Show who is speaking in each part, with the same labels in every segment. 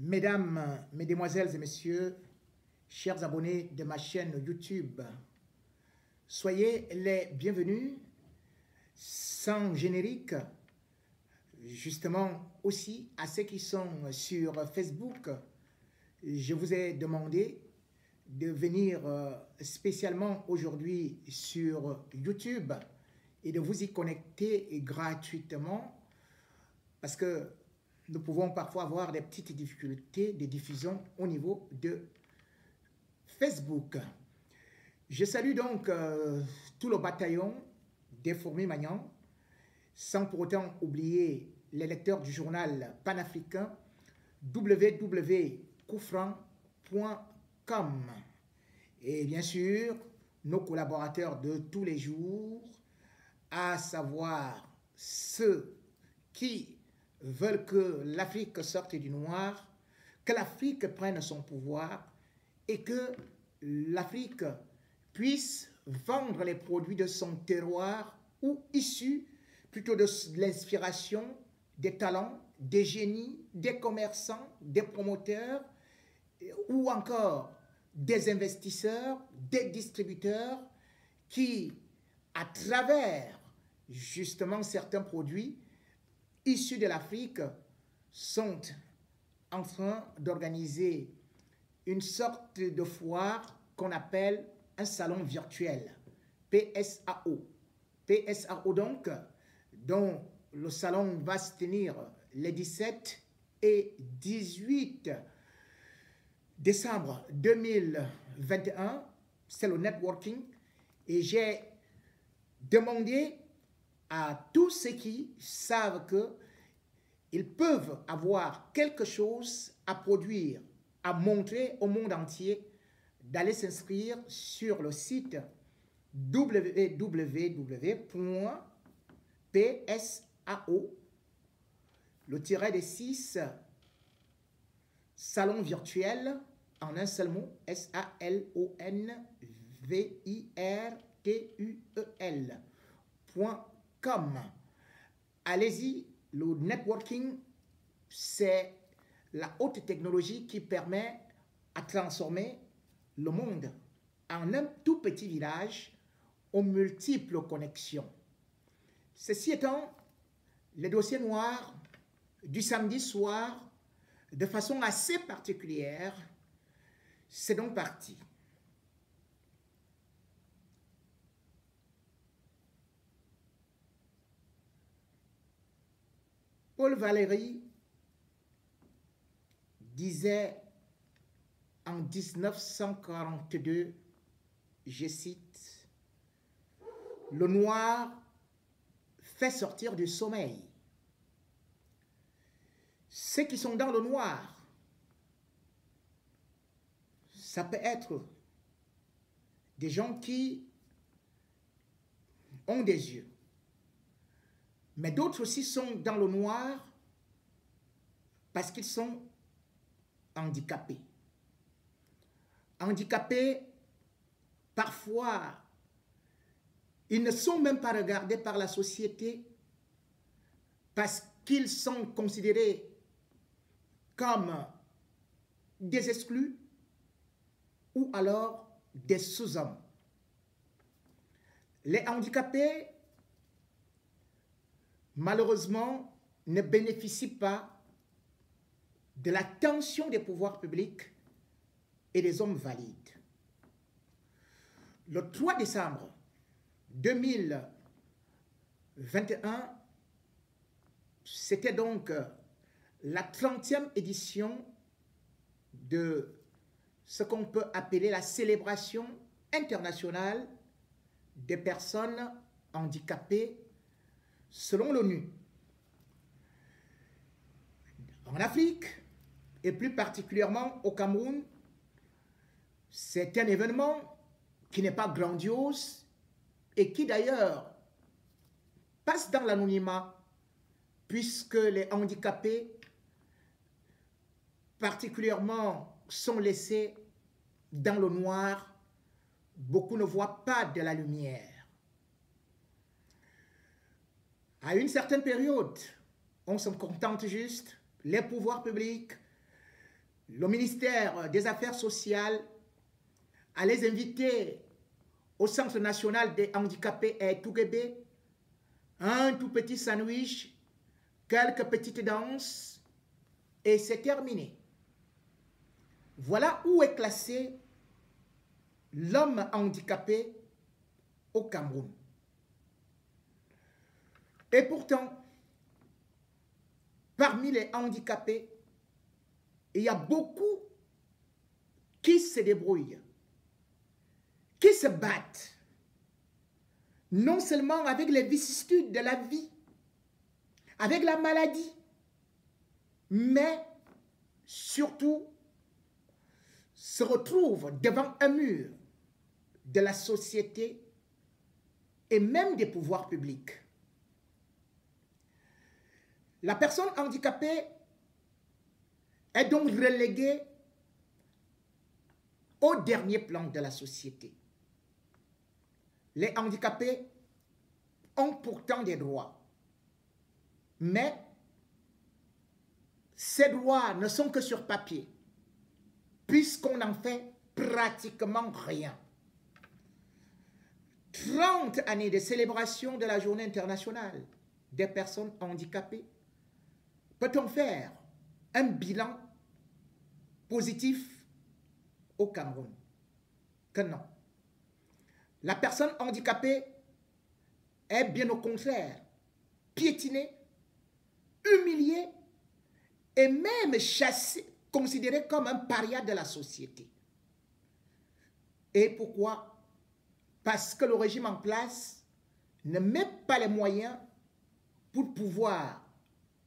Speaker 1: Mesdames, Mesdemoiselles et Messieurs, chers abonnés de ma chaîne YouTube, soyez les bienvenus. Sans générique, justement aussi à ceux qui sont sur Facebook, je vous ai demandé de venir spécialement aujourd'hui sur YouTube et de vous y connecter gratuitement parce que nous pouvons parfois avoir des petites difficultés de diffusion au niveau de Facebook. Je salue donc tout le bataillon des fourmis Magnan, sans pour autant oublier les lecteurs du journal panafricain www.koufran.com et bien sûr nos collaborateurs de tous les jours, à savoir ceux qui veulent que l'Afrique sorte du noir, que l'Afrique prenne son pouvoir et que l'Afrique puisse vendre les produits de son terroir ou issus plutôt de l'inspiration des talents, des génies, des commerçants, des promoteurs ou encore des investisseurs, des distributeurs qui, à travers justement certains produits issus de l'Afrique, sont en train d'organiser une sorte de foire qu'on appelle un salon virtuel, PSAO. PSAO donc, dont le salon va se tenir les 17 et 18 décembre 2021, c'est le networking, et j'ai demandé à tous ceux qui savent qu'ils peuvent avoir quelque chose à produire, à montrer au monde entier, d'aller s'inscrire sur le site www.psao, le tiret des 6, salon virtuel, en un seul mot, salonvirtuel.com. Allez-y, le networking, c'est la haute technologie qui permet à transformer le monde en un tout petit village aux multiples connexions. Ceci étant, les dossiers noirs du samedi soir, de façon assez particulière, c'est donc parti. Paul Valéry disait en 1942, je cite, « Le noir fait sortir du sommeil. Ceux qui sont dans le noir, ça peut être des gens qui ont des yeux, mais d'autres aussi sont dans le noir parce qu'ils sont handicapés. Handicapés, parfois, ils ne sont même pas regardés par la société parce qu'ils sont considérés comme des exclus ou alors des sous-hommes. Les handicapés, malheureusement, ne bénéficient pas de l'attention des pouvoirs publics et des hommes valides. Le 3 décembre 2021, c'était donc la 30e édition de ce qu'on peut appeler la célébration internationale des personnes handicapées selon l'ONU. En Afrique, et plus particulièrement au Cameroun, c'est un événement qui n'est pas grandiose et qui d'ailleurs passe dans l'anonymat puisque les handicapés particulièrement sont laissés dans le noir. Beaucoup ne voient pas de la lumière. À une certaine période, on se contente juste, les pouvoirs publics le ministère des Affaires sociales à les inviter au Centre national des handicapés à Touguébé, un tout petit sandwich, quelques petites danses, et c'est terminé. Voilà où est classé l'homme handicapé au Cameroun. Et pourtant, parmi les handicapés, il y a beaucoup qui se débrouillent, qui se battent, non seulement avec les vicissitudes de la vie, avec la maladie, mais surtout se retrouvent devant un mur de la société et même des pouvoirs publics. La personne handicapée est donc reléguée au dernier plan de la société. Les handicapés ont pourtant des droits, mais ces droits ne sont que sur papier, puisqu'on n'en fait pratiquement rien. 30 années de célébration de la Journée internationale des personnes handicapées. Peut-on faire un bilan positif au Cameroun? Que non. La personne handicapée est bien au contraire piétinée, humiliée et même chassée, considérée comme un paria de la société. Et pourquoi? Parce que le régime en place ne met pas les moyens pour pouvoir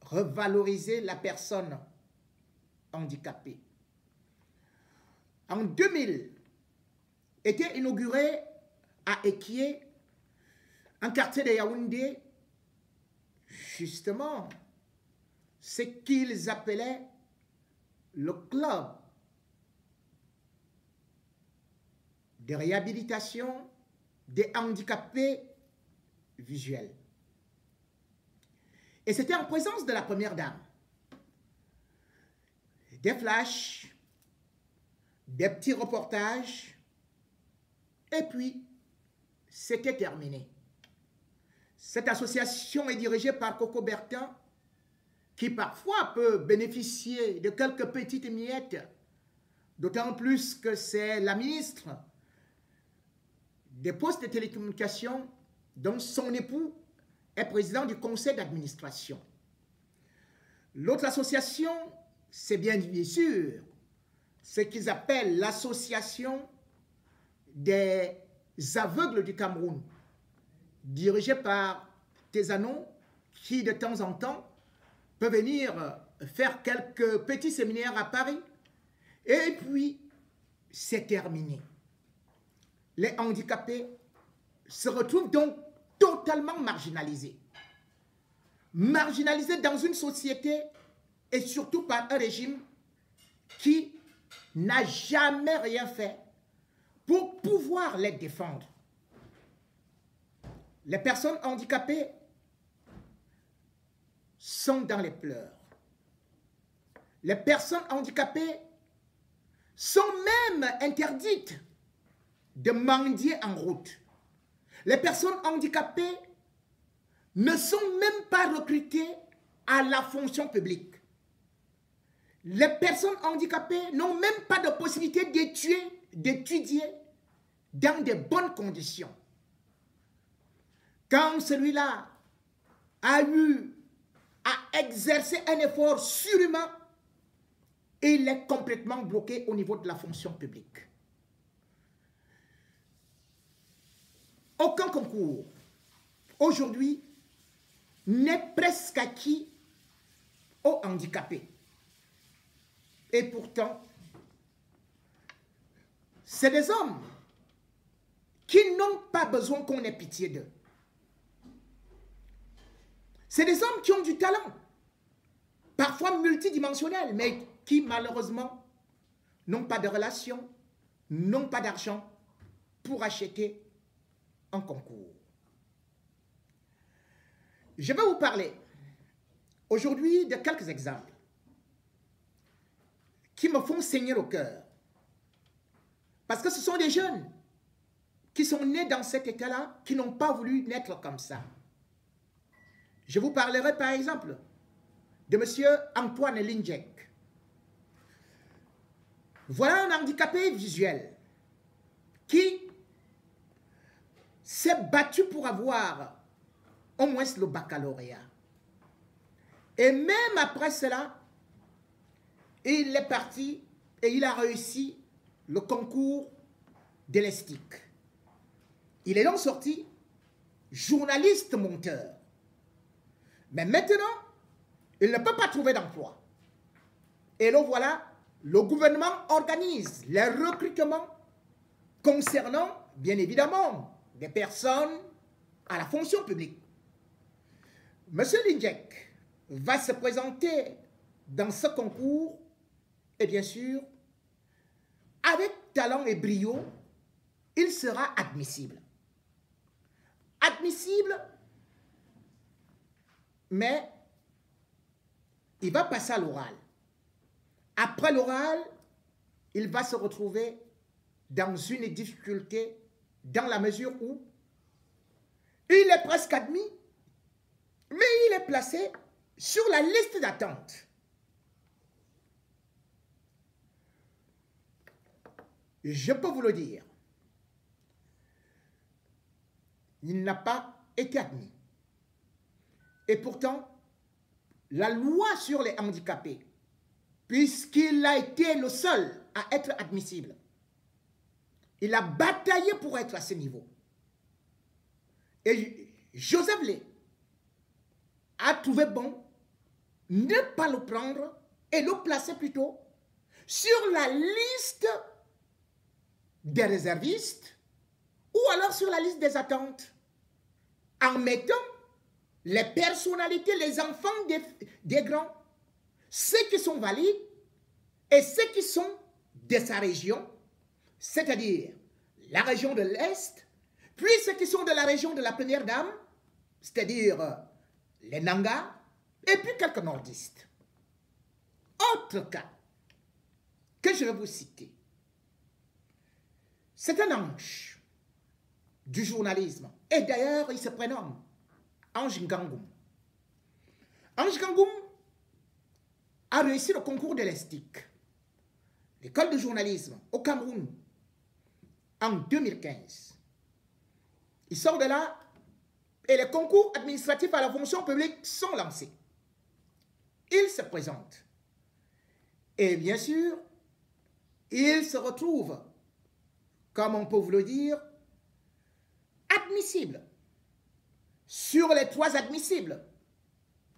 Speaker 1: revaloriser la personne handicapée. En 2000, était inauguré à Ekié, un quartier de Yaoundé, justement, ce qu'ils appelaient le club de réhabilitation des handicapés visuels. Et c'était en présence de la première dame. Des flashs, des petits reportages, et puis c'était terminé. Cette association est dirigée par Coco Bertin, qui parfois peut bénéficier de quelques petites miettes, d'autant plus que c'est la ministre des postes de télécommunications, dont son époux est président du conseil d'administration. L'autre association, c'est bien sûr ce qu'ils appellent l'association des aveugles du Cameroun, dirigée par Tesano, qui de temps en temps peut venir faire quelques petits séminaires à Paris. Et puis, c'est terminé. Les handicapés se retrouvent donc totalement marginalisés. Marginalisés dans une société et surtout par un régime qui n'a jamais rien fait pour pouvoir les défendre. Les personnes handicapées sont dans les pleurs. Les personnes handicapées sont même interdites de mendier en route. Les personnes handicapées ne sont même pas recrutées à la fonction publique. Les personnes handicapées n'ont même pas de possibilité d'étudier dans de bonnes conditions. Quand celui-là a eu à exercer un effort surhumain, il est complètement bloqué au niveau de la fonction publique. Aucun concours aujourd'hui n'est presque acquis aux handicapés. Et pourtant, c'est des hommes qui n'ont pas besoin qu'on ait pitié d'eux. C'est des hommes qui ont du talent, parfois multidimensionnel, mais qui malheureusement n'ont pas de relations, n'ont pas d'argent pour acheter un concours. Je vais vous parler aujourd'hui de quelques exemples qui me font saigner au cœur. Parce que ce sont des jeunes qui sont nés dans cet état-là, qui n'ont pas voulu naître comme ça. Je vous parlerai par exemple de M. Antoine Lindjek. Voilà un handicapé visuel qui s'est battu pour avoir au moins le baccalauréat. Et même après cela, il est parti et il a réussi le concours de l'ESTIC. Il est donc sorti journaliste monteur. Mais maintenant, il ne peut pas trouver d'emploi. Et donc voilà, le gouvernement organise les recrutements concernant, bien évidemment, des personnes à la fonction publique. Monsieur Lindjek va se présenter dans ce concours et bien sûr, avec talent et brio, il sera admissible. Admissible, mais il va passer à l'oral. Après l'oral, il va se retrouver dans une difficulté dans la mesure où il est presque admis, mais il est placé sur la liste d'attente. Je peux vous le dire, il n'a pas été admis. Et pourtant, la loi sur les handicapés, puisqu'il a été le seul à être admissible, il a bataillé pour être à ce niveau. Et Joseph Lé a trouvé bon ne pas le prendre et le placer plutôt sur la liste des réservistes ou alors sur la liste des attentes, en mettant les personnalités, les enfants des grands, ceux qui sont valides et ceux qui sont de sa région, c'est-à-dire la région de l'Est, puis ceux qui sont de la région de la Première Dame, c'est-à-dire les Nangas, et puis quelques nordistes. Autre cas que je vais vous citer, c'est un ange du journalisme, et d'ailleurs il se prénomme Ange Ngangoum. Ange Ngangoum a réussi le concours de l'ESTIC, l'école de journalisme au Cameroun, en 2015. Il sort de là et les concours administratifs à la fonction publique sont lancés. Il se présente. Et bien sûr, il se retrouve, comme on peut vous le dire, admissible. Sur les 3 admissibles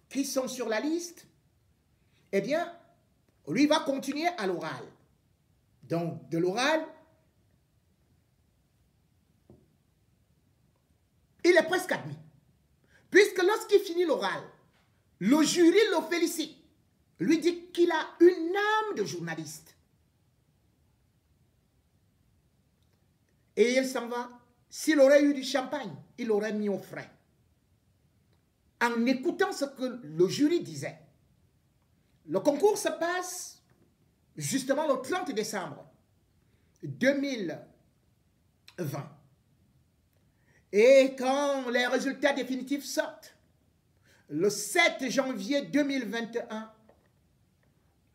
Speaker 1: qui sont sur la liste, eh bien, lui va continuer à l'oral. Donc, de l'oral, il est presque admis. Puisque lorsqu'il finit l'oral, le jury le félicite, lui dit qu'il a une âme de journaliste. Et il s'en va. S'il aurait eu du champagne, il aurait mis au frais. En écoutant ce que le jury disait. Le concours se passe justement le 30 décembre 2020. Et quand les résultats définitifs sortent, le 7 janvier 2021,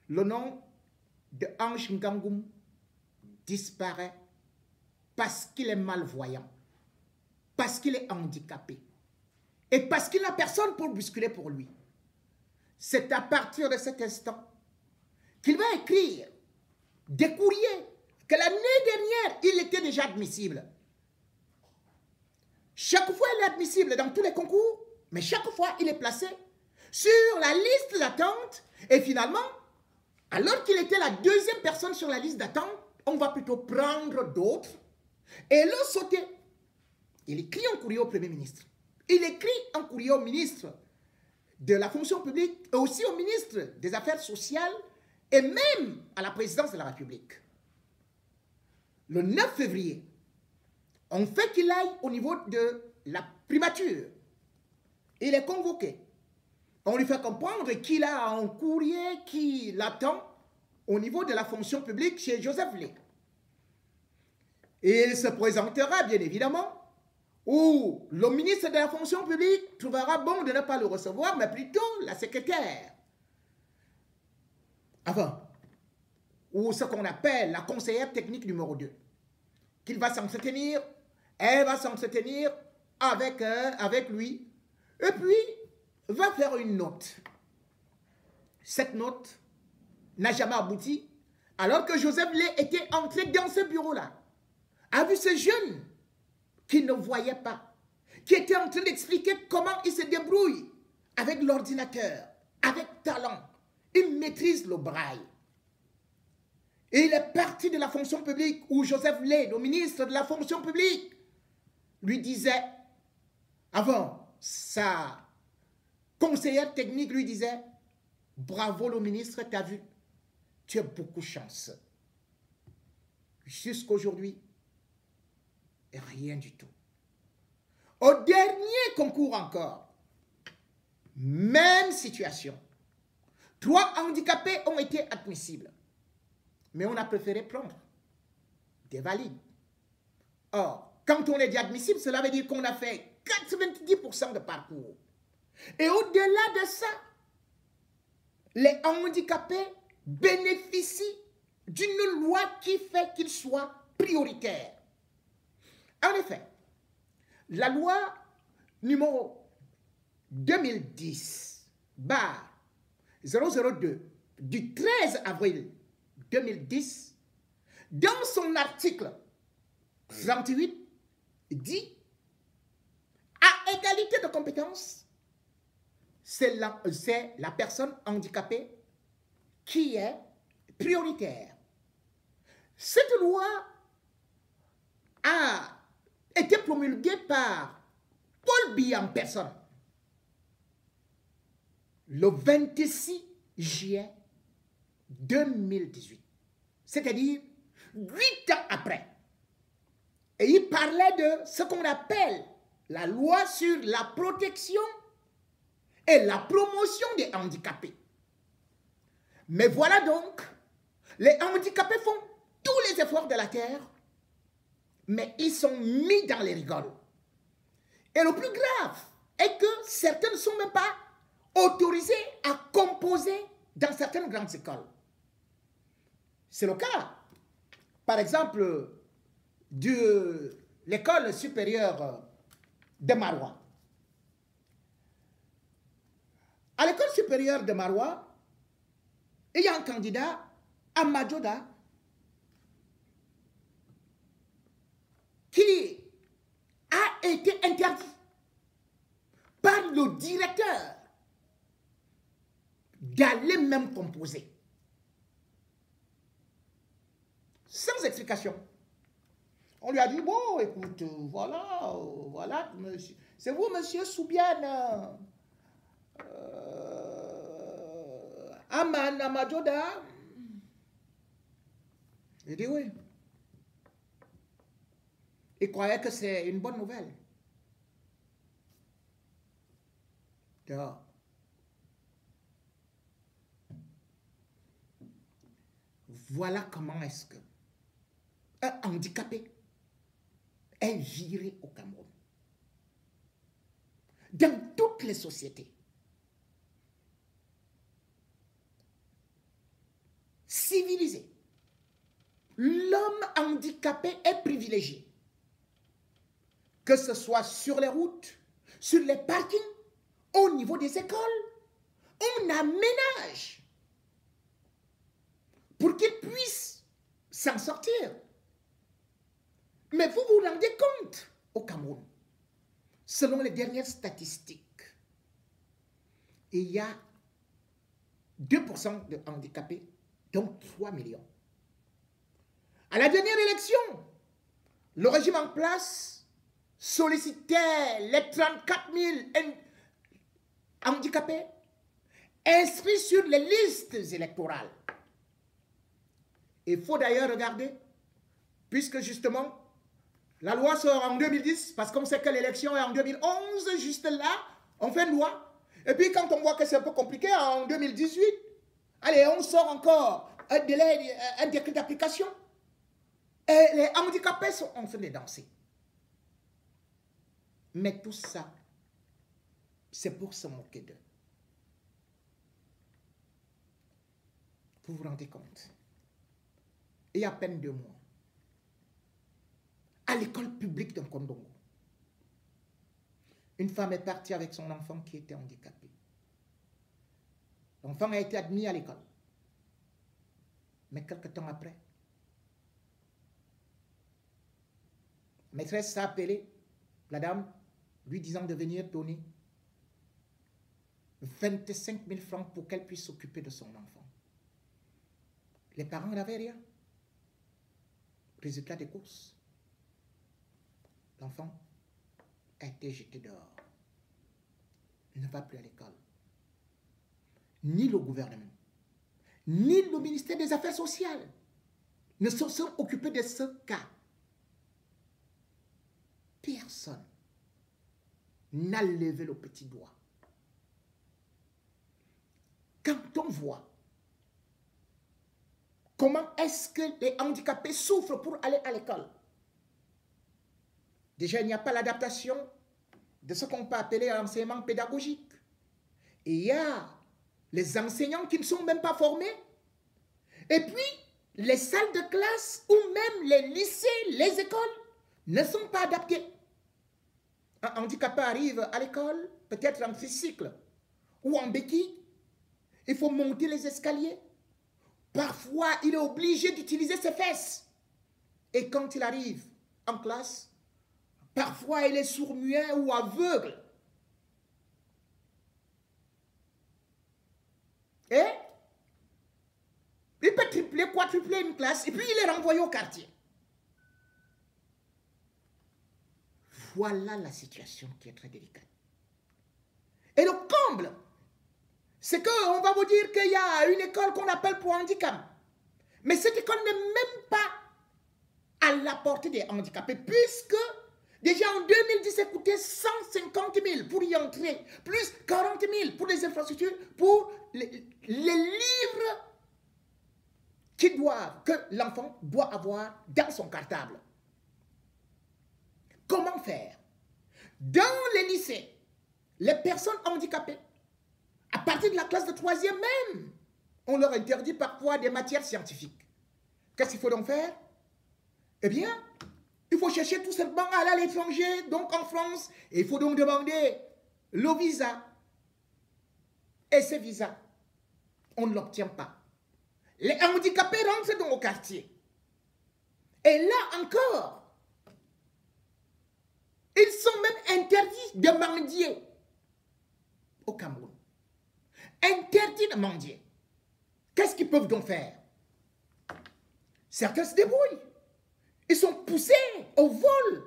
Speaker 1: le nom de Ange Ngangoum disparaît parce qu'il est malvoyant, parce qu'il est handicapé et parce qu'il n'a personne pour bousculer pour lui. C'est à partir de cet instant qu'il va écrire des courriers que l'année dernière, il était déjà admissible. Chaque fois, il est admissible dans tous les concours, mais chaque fois, il est placé sur la liste d'attente. Et finalement, alors qu'il était la 2e personne sur la liste d'attente, on va plutôt prendre d'autres et le sauter. Il écrit un courrier au Premier ministre. Il écrit un courrier au ministre de la fonction publique et aussi au ministre des Affaires sociales et même à la présidence de la République. Le 9 février, on fait qu'il aille au niveau de la primature. Il est convoqué. On lui fait comprendre qu'il a un courrier qui l'attend au niveau de la fonction publique chez Joseph Lé. Et il se présentera, bien évidemment, où le ministre de la fonction publique trouvera bon de ne pas le recevoir, mais plutôt la secrétaire. Enfin, ou ce qu'on appelle la conseillère technique numéro 2, qu'il va s'entretenir, elle va s'entretenir avec lui, et puis va faire une note. Cette note n'a jamais abouti, alors que Joseph Lé était entré dans ce bureau-là, a vu ce jeune qui ne voyait pas, qui était en train d'expliquer comment il se débrouille avec l'ordinateur, avec talent. Il maîtrise le braille. Et il est parti de la fonction publique où Joseph Lé, le ministre de la fonction publique, lui disait, avant, sa conseillère technique lui disait, bravo le ministre, t'as vu, tu as beaucoup de chance. Jusqu'aujourd'hui, rien du tout. Au dernier concours encore, même situation. 3 handicapés ont été admissibles. Mais on a préféré prendre des valides. Or, quand on est dit admissible, cela veut dire qu'on a fait 90% de parcours. Et au-delà de ça, les handicapés bénéficient d'une loi qui fait qu'ils soient prioritaires. En effet, la loi numéro 2010/002 du 13 avril 2010, dans son article 38, dit à égalité de compétences, c'est la personne handicapée qui est prioritaire. Cette loi a été promulguée par Paul Biya en personne le 26 juillet 2018, c'est-à-dire 8 ans après. Et il parlait de ce qu'on appelle la loi sur la protection et la promotion des handicapés. Mais voilà donc, les handicapés font tous les efforts de la terre, mais ils sont mis dans les rigoles. Et le plus grave est que certains ne sont même pas autorisés à composer dans certaines grandes écoles. C'est le cas, par exemple, de l'école supérieure de Maroua. À l'école supérieure de Maroua, il y a un candidat, Amadjoda, qui a été interdit par le directeur d'aller même composer. Sans explication. On lui a dit, bon, écoute, voilà, c'est vous, monsieur Soubiane, Aman Amadjoda. Il dit oui. Il croyait que c'est une bonne nouvelle. Alors, voilà comment est-ce que un handicapé est viré au Cameroun. Dans toutes les sociétés, civilisées, l'homme handicapé est privilégié. Que ce soit sur les routes, sur les parkings, au niveau des écoles, on aménage pour qu'ils puissent s'en sortir. Mais vous vous rendez compte, au Cameroun, selon les dernières statistiques, il y a 2% de handicapés, donc 3 millions. À la dernière élection, le régime en place sollicitait les 34 000 handicapés inscrits sur les listes électorales. Il faut d'ailleurs regarder, puisque justement, la loi sort en 2010, parce qu'on sait que l'élection est en 2011, juste là, on fait une loi. Et puis quand on voit que c'est un peu compliqué, en 2018, allez, on sort encore un décret d'application. Et les handicapés sont en train de danser. Mais tout ça, c'est pour se moquer d'eux. Vous vous rendez compte? Il y a à peine 2 mois, à l'école publique de Kondongo, une femme est partie avec son enfant qui était handicapé. L'enfant a été admis à l'école. Mais quelque temps après, la maîtresse a appelé la dame, lui disant de venir donner 25 000 francs pour qu'elle puisse s'occuper de son enfant. Les parents n'avaient rien. Résultat des courses, l'enfant a été jeté dehors. Il ne va plus à l'école. Ni le gouvernement, ni le ministère des Affaires sociales ne se sont occupés de ce cas. Personne n'a levé le petit doigt. Quand on voit comment est-ce que les handicapés souffrent pour aller à l'école, déjà il n'y a pas l'adaptation de ce qu'on peut appeler l'enseignement pédagogique. Et il y a les enseignants qui ne sont même pas formés. Et puis, les salles de classe ou même les lycées, les écoles ne sont pas adaptées. Un handicapé arrive à l'école, peut-être en tricycle ou en béquille. Il faut monter les escaliers. Parfois, il est obligé d'utiliser ses fesses. Et quand il arrive en classe, parfois il est sourd-muet ou aveugle. Et il peut tripler, quadrupler une classe et puis il est renvoyé au quartier. Voilà la situation qui est très délicate. Et le comble, c'est qu'on va vous dire qu'il y a une école qu'on appelle pour handicap. Mais cette école n'est même pas à la portée des handicapés, puisque déjà en 2010, ça coûtait 150 000 pour y entrer, plus 40 000 pour les infrastructures, pour les livres que l'enfant doit avoir dans son cartable. Comment faire? Dans les lycées, les personnes handicapées, à partir de la classe de 3e même, on leur interdit parfois des matières scientifiques. Qu'est-ce qu'il faut donc faire? Eh bien, il faut chercher tout simplement à aller à l'étranger, donc en France, et il faut donc demander le visa. Et ce visa, on ne l'obtient pas. Les handicapés rentrent dans le quartier. Et là encore, ils sont même interdits de mendier au Cameroun. Interdits de mendier. Qu'est-ce qu'ils peuvent donc faire? Certains se débrouillent. Ils sont poussés au vol.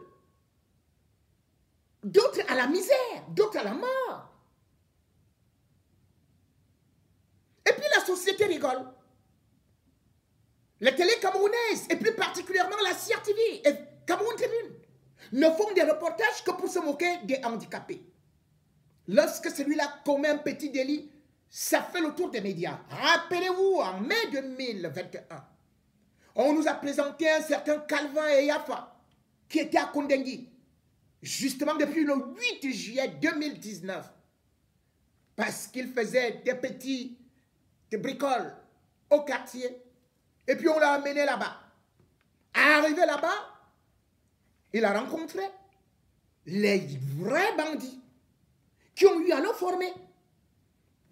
Speaker 1: D'autres à la misère, d'autres à la mort. Et puis la société rigole. Les télés camerounaises, et plus particulièrement la CRTV et Cameroun Tribune, ne font des reportages que pour se moquer des handicapés. Lorsque celui-là commet un petit délit, ça fait le tour des médias. Rappelez-vous, en mai 2021, on nous a présenté un certain Calvin et Yafa, qui était à Kondengui, justement depuis le 8 juillet 2019, parce qu'il faisait des bricoles au quartier, et puis on l'a amené là-bas. Arrivé là-bas, il a rencontré les vrais bandits qui ont eu à le former.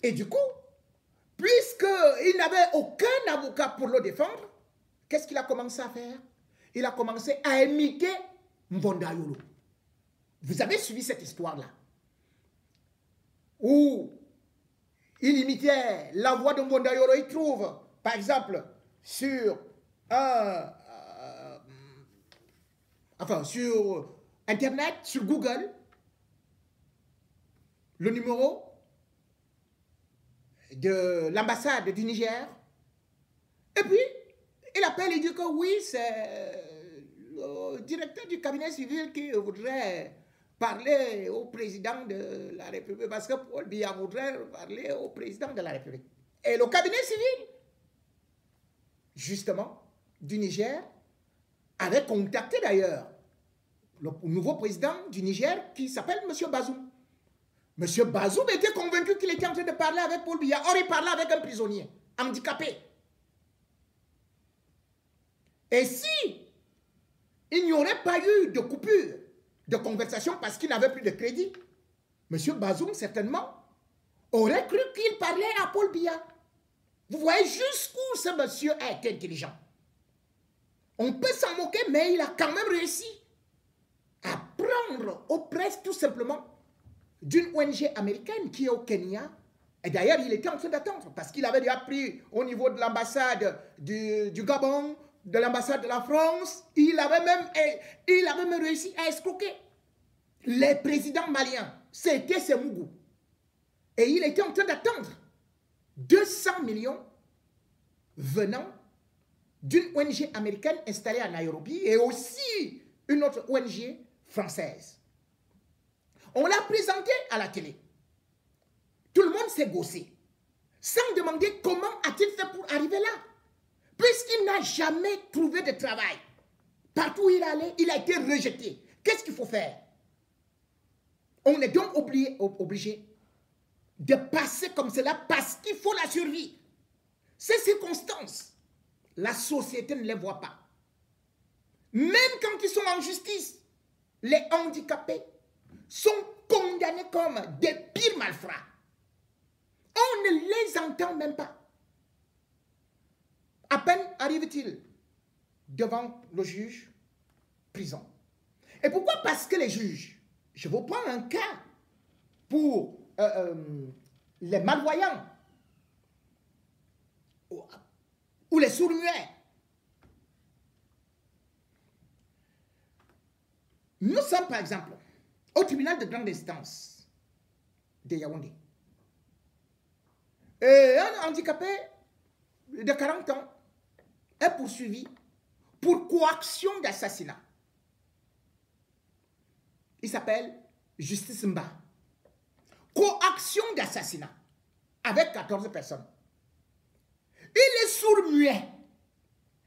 Speaker 1: Et du coup, puisqu'il n'avait aucun avocat pour le défendre, qu'est-ce qu'il a commencé à faire? Il a commencé à imiter Mbonda Yolo. Vous avez suivi cette histoire-là, où il imitait la voix de Mbonda Yolo. Il trouve, par exemple, sur sur Internet, sur Google, le numéro de l'ambassade du Niger. Et puis, il appelle, il dit que oui, c'est le directeur du cabinet civil qui voudrait parler au président de la République, parce que Paul Biya voudrait parler au président de la République. Et le cabinet civil justement, du Niger, avait contacté d'ailleurs le nouveau président du Niger qui s'appelle M. Bazoum. M. Bazoum était convaincu qu'il était en train de parler avec Paul Biya. Or, il parlait avec un prisonnier handicapé. Et si il n'y aurait pas eu de coupure de conversation parce qu'il n'avait plus de crédit, M. Bazoum, certainement, aurait cru qu'il parlait à Paul Biya. Vous voyez jusqu'où ce monsieur est intelligent. On peut s'en moquer, mais il a quand même réussi à prendre aux presses tout simplement d'une ONG américaine qui est au Kenya. Et d'ailleurs, il était en train d'attendre parce qu'il avait déjà pris au niveau de l'ambassade du Gabon, de l'ambassade de la France, il avait même réussi à escroquer les présidents maliens. C'était Semougou. Et il était en train d'attendre 200 millions venant d'une ONG américaine installée à Nairobi et aussi une autre ONG française. On l'a présenté à la télé. Tout le monde s'est gossé, sans demander comment a-t-il fait pour arriver là. Puisqu'il n'a jamais trouvé de travail. Partout où il allait, il a été rejeté. Qu'est-ce qu'il faut faire? On est donc obligé de passer comme cela parce qu'il faut la survie. Ces circonstances, la société ne les voit pas. Même quand ils sont en justice, les handicapés sont condamnés comme des pires malfrats. On ne les entend même pas. À peine arrive-t-il devant le juge, prison. Et pourquoi? Parce que les juges, je vous prends un cas pour les malvoyants ou les sourds-muets. Nous sommes par exemple au tribunal de grande instance de Yaoundé. Et un handicapé de 40 ans est poursuivi pour coaction d'assassinat. Il s'appelle Justice Mba. Coaction d'assassinat avec 14 personnes. Il est sourd-muet.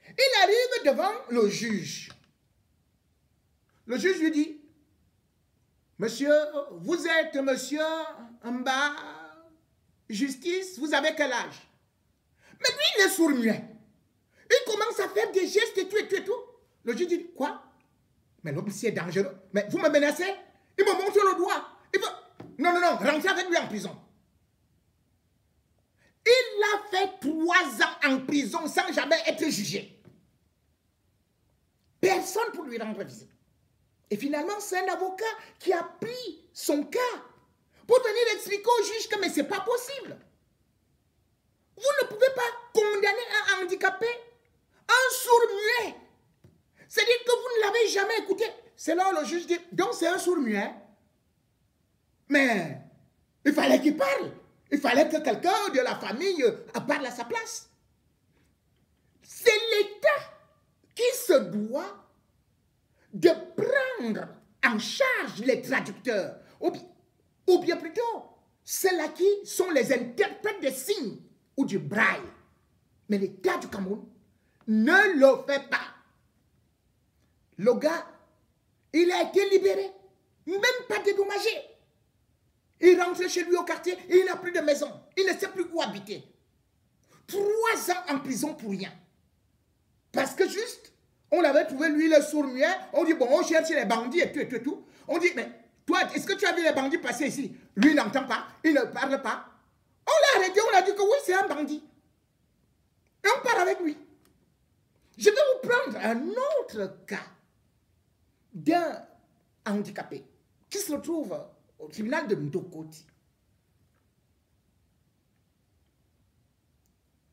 Speaker 1: Il arrive devant le juge. Le juge lui dit, monsieur, vous êtes monsieur Mba, justice, vous avez quel âge? Mais lui, il est sourd-muet. Il commence à faire des gestes et tout, et tout, et tout. Le juge dit, quoi? Mais l'homme, c'est dangereux. Mais vous me menacez? Il me montre le doigt. Il veut... Non, non, non, rentrez avec lui en prison. Il a fait 3 ans en prison sans jamais être jugé. Personne pour lui rendre visite. Et finalement, c'est un avocat qui a pris son cas pour venir expliquer au juge que mais c'est pas possible. Vous ne pouvez pas condamner un handicapé, un sourd-muet. C'est-à-dire que vous ne l'avez jamais écouté. C'est là où le juge dit, donc c'est un sourd-muet. Mais il fallait qu'il parle. Il fallait que quelqu'un de la famille parle à sa place. C'est l'État qui se doit de prendre en charge les traducteurs. Ou bien plutôt, ceux-là qui sont les interprètes des signes ou du braille. Mais l'État du Cameroun ne le fait pas. Le gars, il a été libéré, même pas dédommagé. Il rentre chez lui au quartier et il n'a plus de maison. Il ne sait plus où habiter. 3 ans en prison pour rien. Parce que juste, on avait trouvé lui le sourd-muet. On dit, bon, on cherche les bandits et tout, et tout, et tout. On dit, mais toi, est-ce que tu as vu les bandits passer ici? Lui, il n'entend pas, il ne parle pas. On l'a arrêté, on a dit que oui, c'est un bandit. Et on part avec lui. Je vais vous prendre un autre cas d'un handicapé qui se retrouve au tribunal de Ndokoti.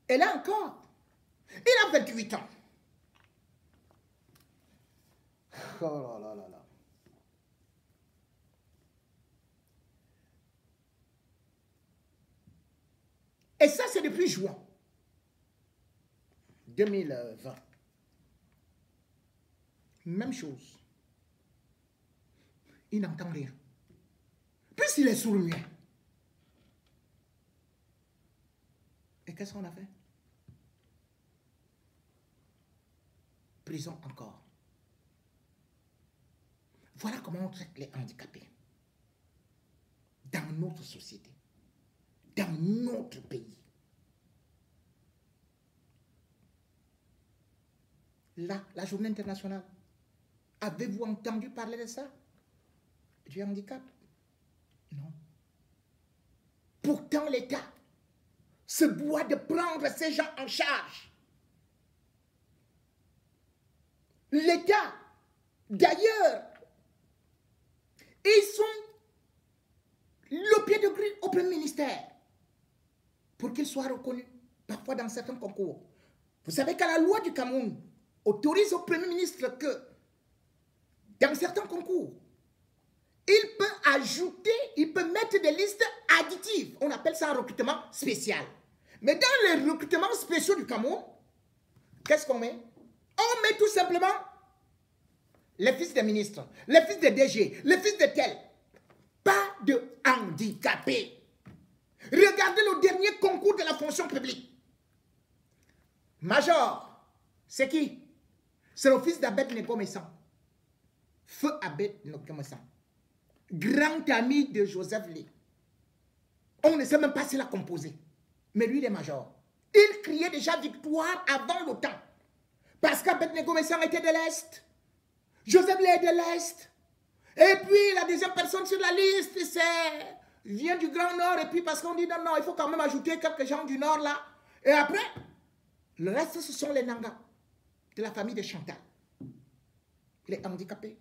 Speaker 1: Et là encore, il a 28 ans. Oh là là là là. Et ça, c'est depuis juin 2020. Même chose. Il n'entend rien. Puisqu'il est sourd-muet. Et qu'est-ce qu'on a fait? prison encore. Voilà comment on traite les handicapés dans notre société, dans notre pays. Là, la journée internationale, avez-vous entendu parler de ça? Du handicap? Non. Pourtant, l'État se doit de prendre ces gens en charge. L'État, d'ailleurs, ils sont le pied de grue au Premier ministère pour qu'ils soient reconnus, parfois dans certains concours. Vous savez que la loi du Cameroun autorise au Premier ministre que, dans certains concours, il peut ajouter, il peut mettre des listes additives. On appelle ça un recrutement spécial. Mais dans les recrutements spéciaux du Cameroun, qu'est-ce qu'on met? On met tout simplement les fils des ministres, les fils des DG, les fils de tel. Pas de handicapés. Regardez le dernier concours de la fonction publique. Major, c'est qui? C'est le fils d'Abed Nego-Messan. Feu Abed Nego-Messan. Grand ami de Joseph Lé. On ne sait même pas s'il a composé. Mais lui, il est major. Il criait déjà victoire avant le temps. Parce qu'Abed Nego-Messan était de l'Est. Joseph Lé est de l'Est. Et puis, la deuxième personne sur la liste, vient du Grand Nord. Et puis, parce qu'on dit non, non, il faut quand même ajouter quelques gens du Nord là. Et après, le reste, ce sont les Nangas de la famille de Chantal. Les handicapés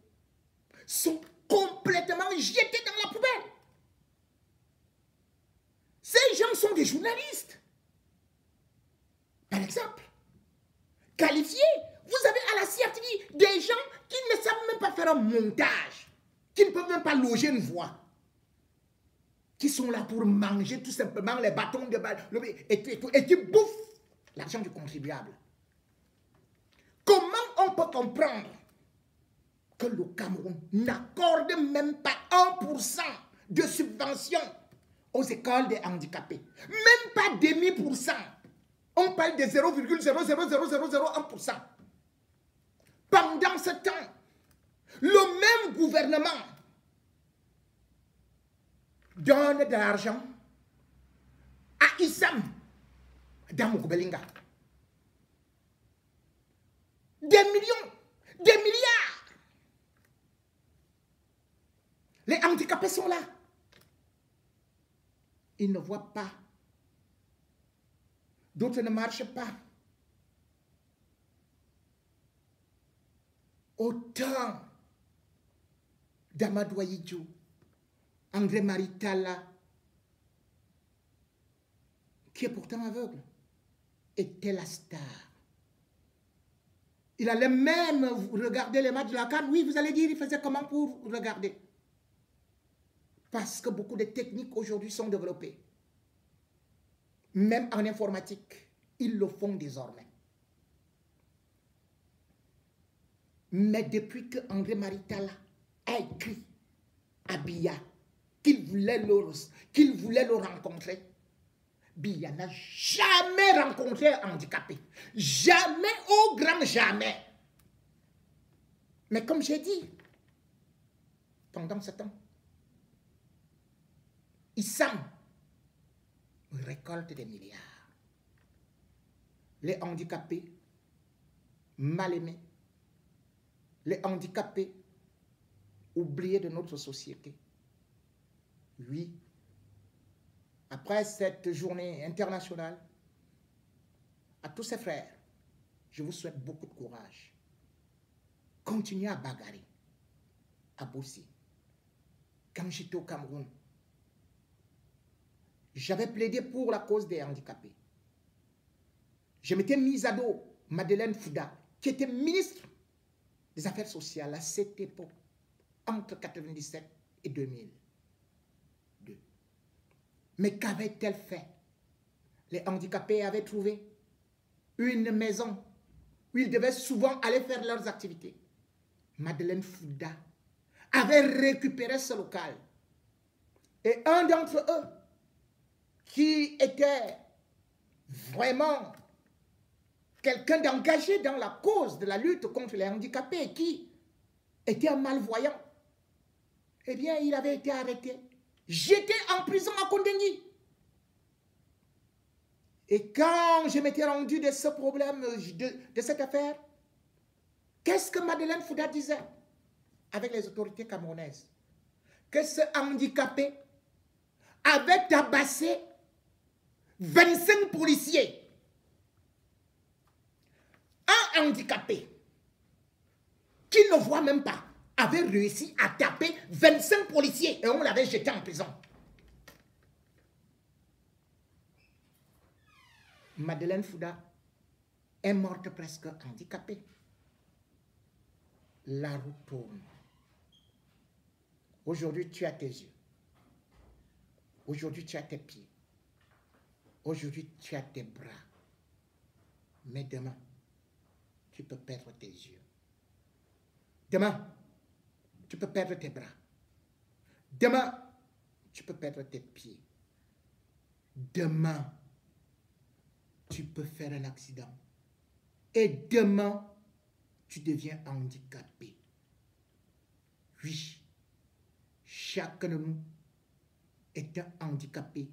Speaker 1: sont complètement jetés dans la poubelle. Ces gens sont des journalistes. Par exemple, qualifiés. Vous avez à la CRTV des gens qui ne savent même pas faire un montage, qui ne peuvent même pas loger une voix, qui sont là pour manger tout simplement les bâtons de balle et qui bouffent l'argent du contribuable. Comment on peut comprendre que le Cameroun n'accorde même pas 1% de subvention aux écoles des handicapés? Même pas demi pour cent. On parle de 0,00001%. Pendant ce temps, le même gouvernement donne de l'argent à Issam dans Moukbelinga. Des millions, des milliards. Les handicapés sont là. Ils ne voient pas. D'autres ne marchent pas. Autant d'Amadou Ahidjo, André Maritala, qui est pourtant aveugle, était la star. Il allait même regarder les matchs de la CAN. Oui, vous allez dire, il faisait comment pour regarder? Parce que beaucoup de techniques aujourd'hui sont développées. Même en informatique, ils le font désormais. Mais depuis que André Maritala a écrit à Biya qu'il voulait le rencontrer, Biya n'a jamais rencontré un handicapé. Jamais, au grand jamais. Mais comme j'ai dit, pendant ce temps, Issam récolte des milliards. Les handicapés, mal aimés, les handicapés, oubliés de notre société. Oui, après cette journée internationale, à tous ces frères, je vous souhaite beaucoup de courage. Continuez à bagarrer, à bosser. Quand j'étais au Cameroun, j'avais plaidé pour la cause des handicapés. Je m'étais mise à dos Madeleine Fouda, qui était ministre des Affaires sociales à cette époque, entre 1997 et 2002. Mais qu'avait-elle fait? Les handicapés avaient trouvé une maison où ils devaient souvent aller faire leurs activités. Madeleine Fouda avait récupéré ce local. Et un d'entre eux, qui était vraiment quelqu'un d'engagé dans la cause de la lutte contre les handicapés qui était un malvoyant. Eh bien, il avait été arrêté. J'étais en prison à Kondengui. Et quand je m'étais rendu de ce problème, de cette affaire, qu'est-ce que Madeleine Fouda disait avec les autorités camerounaises? Que ce handicapé avait tabassé 25 policiers. Un handicapé qui ne voit même pas avait réussi à taper 25 policiers et on l'avait jeté en prison. Madeleine Fouda est morte presque handicapée. La roue tourne. Aujourd'hui, tu as tes yeux. Aujourd'hui, tu as tes pieds. Aujourd'hui, tu as tes bras. Mais demain, tu peux perdre tes yeux. Demain, tu peux perdre tes bras. Demain, tu peux perdre tes pieds. Demain, tu peux faire un accident. Et demain, tu deviens handicapé. Oui, chacun de nous est un handicapé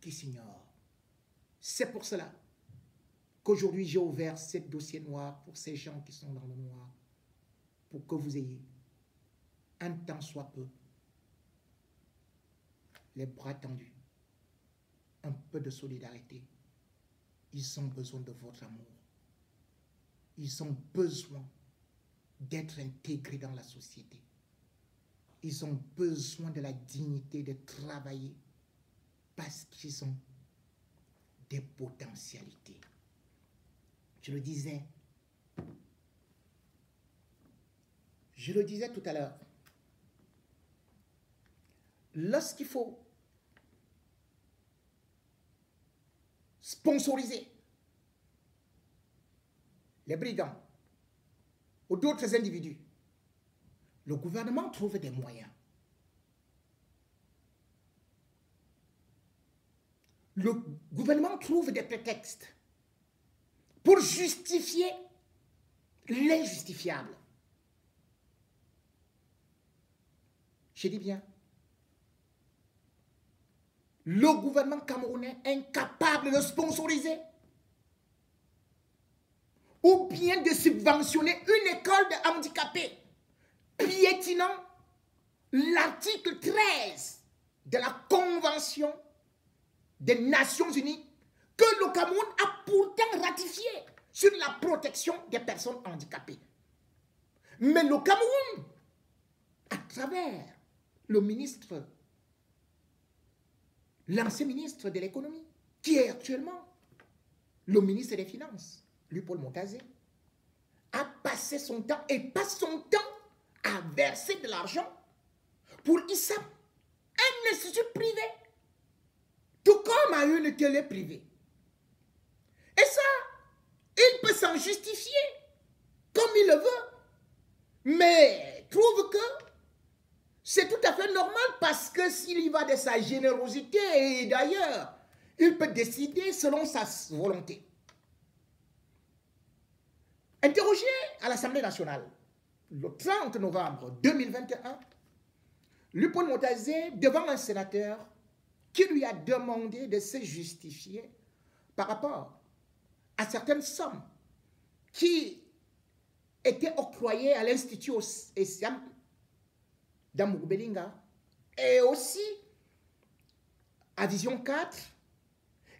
Speaker 1: qui s'ignore. C'est pour cela qu'aujourd'hui, j'ai ouvert ce dossier noir pour ces gens qui sont dans le noir, pour que vous ayez un temps soit peu les bras tendus, un peu de solidarité. Ils ont besoin de votre amour. Ils ont besoin d'être intégrés dans la société. Ils ont besoin de la dignité de travailler parce qu'ils ont des potentialités. Je le disais tout à l'heure. Lorsqu'il faut sponsoriser les brigands ou d'autres individus, le gouvernement trouve des moyens. Le gouvernement trouve des prétextes pour justifier l'injustifiable. Je dis bien, le gouvernement camerounais est incapable de sponsoriser ou bien de subventionner une école de handicapés, piétinant l'article 13 de la Convention des Nations Unies que le Cameroun a pourtant ratifié sur la protection des personnes handicapées. Mais le Cameroun, à travers le ministre, l'ancien ministre de l'économie, qui est actuellement le ministre des Finances, Luc-Paul Montazé, a passé son temps et passe son temps à verser de l'argent pour ISAM, un institut privé, tout comme à une télé privée. Et ça, il peut s'en justifier comme il le veut, mais trouve que c'est tout à fait normal parce que s'il y va de sa générosité et d'ailleurs, il peut décider selon sa volonté. Interrogé à l'Assemblée nationale le 30 novembre 2021, Luc-Paul Montazé, devant un sénateur qui lui a demandé de se justifier par rapport à certaines sommes qui étaient octroyées à l'Institut ESIAM d'Amouroubelinga et aussi à Vision 4,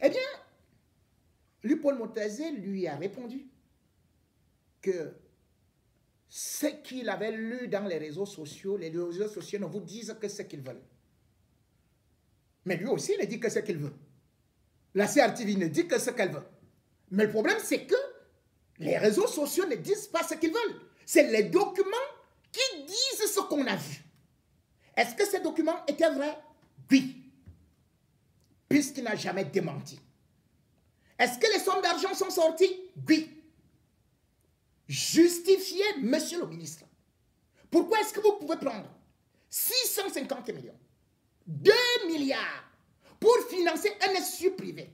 Speaker 1: eh bien, Luc-Paul Montazé lui a répondu que ce qu'il avait lu dans les réseaux sociaux ne vous disent que ce qu'ils veulent. Mais lui aussi, il dit que ce qu'il veut. La CRTV ne dit que ce qu'elle veut. Mais le problème, c'est que les réseaux sociaux ne disent pas ce qu'ils veulent. C'est les documents qui disent ce qu'on a vu. Est-ce que ces documents étaient vrais? Oui. Puisqu'il n'a jamais démenti. Est-ce que les sommes d'argent sont sorties? Oui. Justifiez, monsieur le ministre. Pourquoi est-ce que vous pouvez prendre 650 millions, 2 milliards pour financer un institut privé?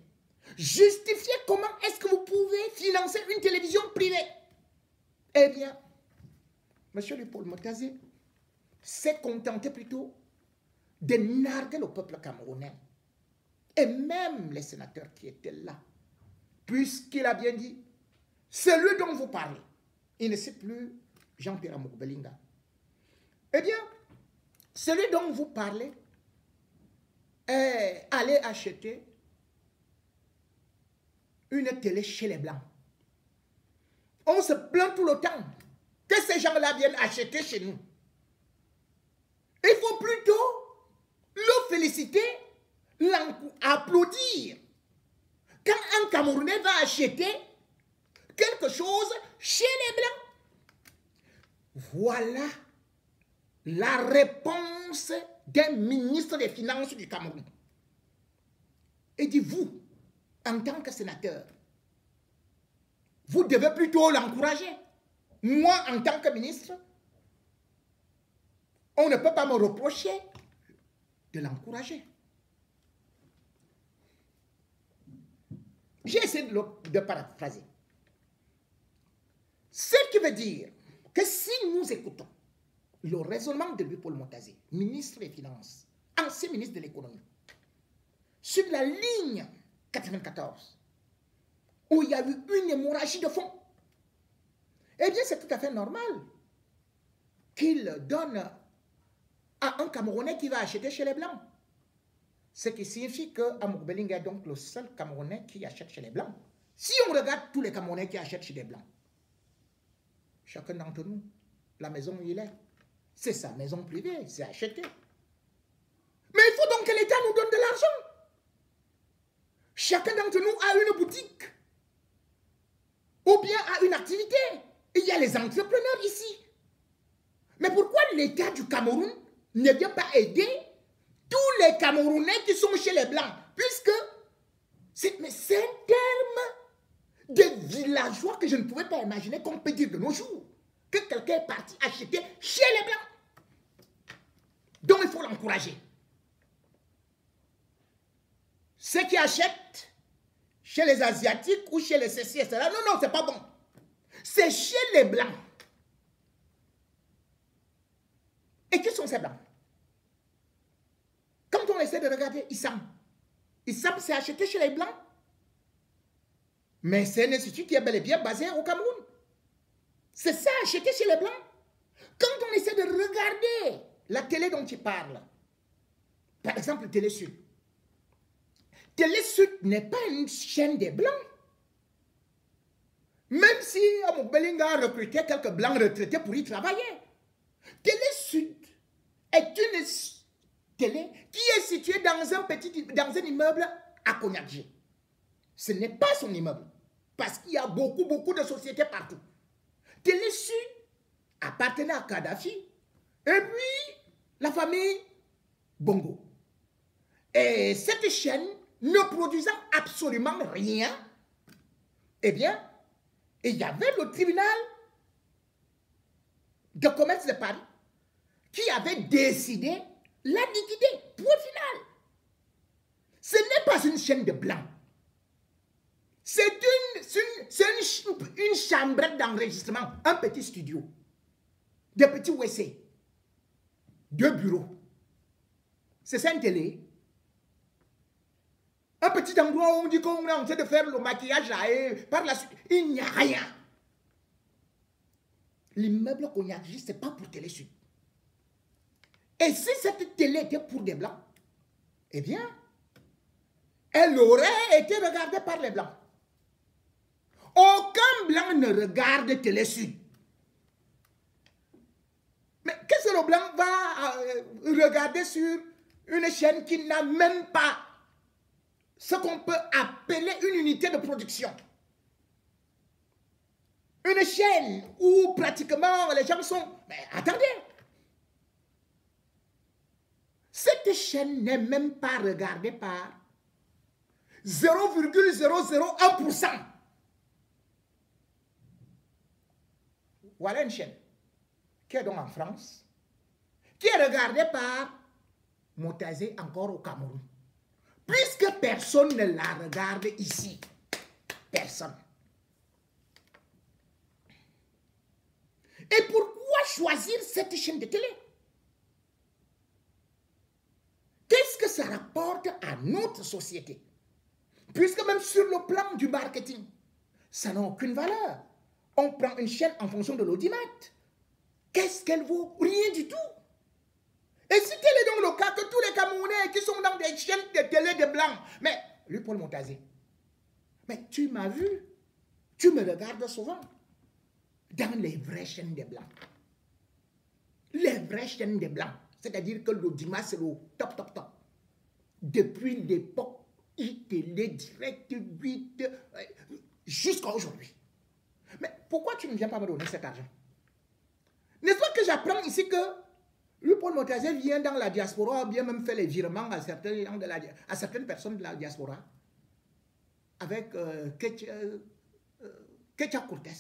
Speaker 1: Justifiez comment est-ce que vous pouvez financer Eh bien, M. Paul Motazé s'est contenté plutôt de narguer le peuple camerounais et même les sénateurs qui étaient là, puisqu'il a bien dit, celui dont vous parlez, il ne sait plus Jean-Pierre Amour-Belinga. Eh bien, celui dont vous parlez est allé acheter une télé chez les Blancs. On se plaint tout le temps que ces gens-là viennent acheter chez nous. Il faut plutôt le féliciter, l'applaudir. Quand un Camerounais va acheter quelque chose chez les Blancs, voilà la réponse d'un ministre des Finances du Cameroun. Et dit, vous, en tant que sénateur, vous devez plutôt l'encourager. Moi, en tant que ministre, on ne peut pas me reprocher de l'encourager. J'ai essayé de paraphraser. Ce qui veut dire que si nous écoutons le raisonnement de Paul Motazé, ministre des Finances, ancien ministre de l'économie, sur la ligne 94, où il y a eu une hémorragie de fonds, eh bien c'est tout à fait normal qu'il donne à un Camerounais qui va acheter chez les Blancs. Ce qui signifie que Amour-Belinga est donc le seul Camerounais qui achète chez les Blancs. Si on regarde tous les Camerounais qui achètent chez les Blancs, chacun d'entre nous, la maison où il est, c'est sa maison privée, c'est acheté. Mais il faut donc que l'État nous donne de l'argent. Chacun d'entre nous a une boutique ou bien a une activité. Il y a les entrepreneurs ici. Mais pourquoi l'État du Cameroun ne vient pas aider tous les Camerounais qui sont chez les Blancs? Puisque c'est un terme de villageois que je ne pouvais pas imaginer qu'on peut dire de nos jours. Que quelqu'un est parti acheter chez les Blancs. Donc il faut l'encourager. Ceux qui achètent chez les Asiatiques ou chez les ceci et cela, non, c'est pas bon. C'est chez les Blancs. Et qui sont ces Blancs? Quand on essaie de regarder Issam, Issam s'est acheté chez les Blancs. Mais c'est un institut qui est bel et bien basé au Cameroun. C'est ça, acheté chez les Blancs. Quand on essaie de regarder la télé dont tu parles, par exemple Télé Sud, Télé Sud n'est pas une chaîne des Blancs. Même si Amour-Belinga a recruté quelques Blancs retraités pour y travailler. Télé Sud est une télé qui est située dans un immeuble à Konyaké. Ce n'est pas son immeuble, parce qu'il y a beaucoup de sociétés partout. Télé Sud appartenait à Kadhafi, et puis la famille Bongo. Et cette chaîne, ne produisant absolument rien, eh bien, il y avait le tribunal de commerce de Paris qui avait décidé la liquider. Point final. Ce n'est pas une chaîne de Blancs. C'est une chambrette d'enregistrement, un petit studio, des petits WC, 2 bureaux. C'est ça une télé. Un petit endroit où on dit qu'on est en train de faire le maquillage là et par la suite, il n'y a rien. L'immeuble Konyaké, ce n'est pas pour Télé Sud. Et si cette télé était pour des Blancs, eh bien, elle aurait été regardée par les Blancs. Aucun Blanc ne regarde Télé Sud. Mais qu'est-ce que le Blanc va regarder sur une chaîne qui n'a même pas ce qu'on peut appeler une unité de production? Une chaîne où pratiquement les gens sont... Mais attendez! Cette chaîne n'est même pas regardée par 0,001%. Voilà une chaîne qui est donc en France, qui est regardée par Motazé encore au Cameroun. Puisque personne ne la regarde ici. Personne. Et pourquoi choisir cette chaîne de télé? Qu'est-ce que ça rapporte à notre société? Puisque même sur le plan du marketing, ça n'a aucune valeur. On prend une chaîne en fonction de l'audimat. Qu'est-ce qu'elle vaut? Rien du tout. Et si tel est donc le cas que tous les Camerounais qui sont dans des chaînes de télé de blancs, mais lui, Paul Montazé, mais tu m'as vu, tu me regardes souvent dans les vraies chaînes des blancs. Les vraies chaînes des blancs, c'est-à-dire que l'audimat, c'est le top, top, top. Depuis l'époque iTélé, Direct 8, jusqu'à aujourd'hui. Mais pourquoi tu ne viens pas me donner cet argent? N'est-ce pas que j'apprends ici que le Paul Montazé vient dans la diaspora, bien même fait les virements à certaines personnes de la diaspora, avec Ketia Cortés.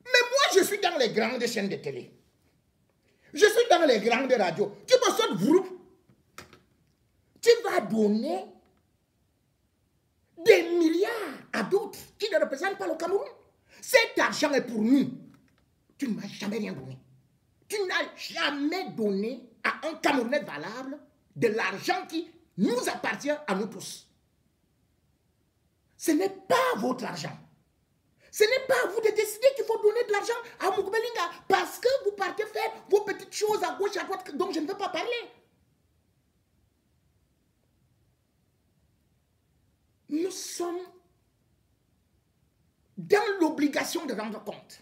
Speaker 1: Mais moi, je suis dans les grandes chaînes de télé. Je suis dans les grandes radios. Tu me sautes groupe. Tu vas donner des milliards à d'autres qui ne représentent pas le Cameroun. Cet argent est pour nous. Tu ne m'as jamais rien donné. Tu n'as jamais donné à un Camerounais valable de l'argent qui nous appartient à nous tous. Ce n'est pas votre argent. Ce n'est pas à vous de décider qu'il faut donner de l'argent à Mugbelinga parce que vous partez faire vos petites choses à gauche, à droite dont je ne veux pas parler. Nous sommes dans l'obligation de rendre compte.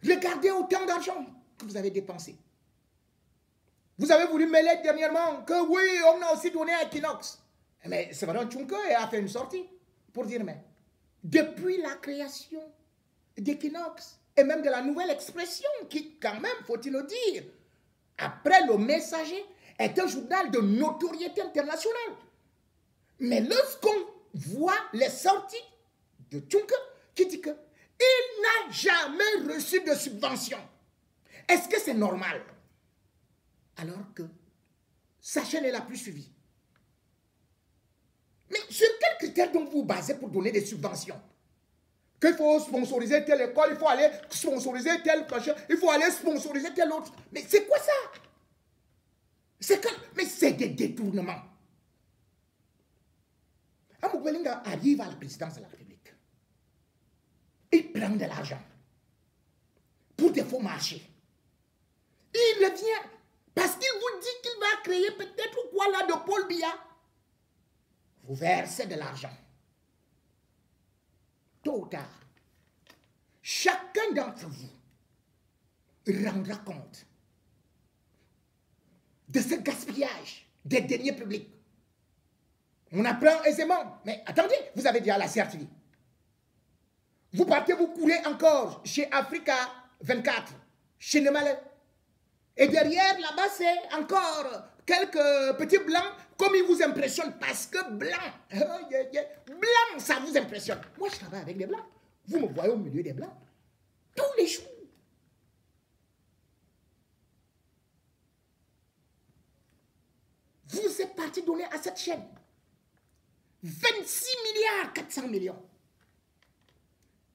Speaker 1: Regardez autant d'argent que vous avez dépensé. Vous avez voulu mêler dernièrement que oui, on a aussi donné à Equinox. Mais c'est vrai, Tchunke a fait une sortie pour dire, mais depuis la création d'Equinox et même de la nouvelle expression qui, quand même, faut-il le dire, après le Messager, est un journal de notoriété internationale. Mais lorsqu'on voit les sorties de Tchunke qui dit que il n'a jamais reçu de subvention, est-ce que c'est normal? Alors que sa chaîne est la plus suivie. Mais sur quels critères donc vous basez pour donner des subventions? Qu'il faut sponsoriser telle école, il faut aller sponsoriser tel projet, il faut aller sponsoriser tel autre. Mais c'est quoi ça? Mais c'est des détournements. Amugbelinga arrive à la présidence de la République. Il prend de l'argent pour des faux marchés. Il revient parce qu'il vous dit qu'il va créer peut-être quoi là de Paul Biya. Vous versez de l'argent. Tôt ou tard, chacun d'entre vous rendra compte de ce gaspillage des deniers publics. On apprend aisément. Mais attendez, vous avez déjà la CRTV. Vous partez, vous courez encore chez Africa 24, chez Nemale. Et derrière, là-bas, c'est encore quelques petits blancs, comme ils vous impressionnent, parce que blanc, blanc, ça vous impressionne. Moi, je travaille avec des blancs. Vous me voyez au milieu des blancs, tous les jours. Vous êtes parti donner à cette chaîne 26 milliards 400 millions.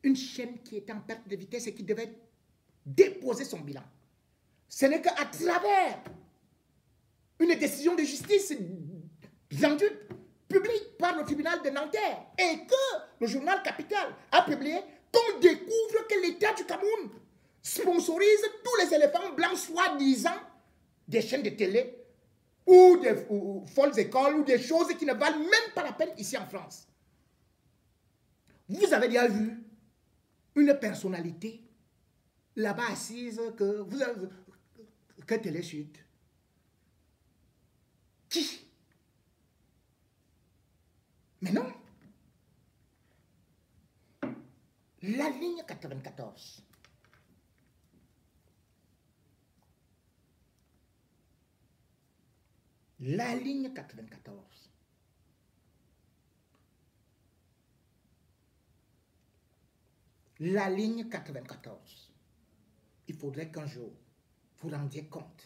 Speaker 1: Une chaîne qui est en perte de vitesse et qui devait déposer son bilan. Ce n'est qu'à travers une décision de justice rendue publique par le tribunal de Nanterre et que le journal Capital a publié qu'on découvre que l'État du Cameroun sponsorise tous les éléphants blancs soi-disant des chaînes de télé ou des folles écoles ou des choses qui ne valent même pas la peine ici en France. Vous avez déjà vu une personnalité là-bas assise que Télé Sud. Qui? Mais non. La ligne 94. La ligne 94. La ligne 94. Il faudrait qu'un jour, vous rendiez compte.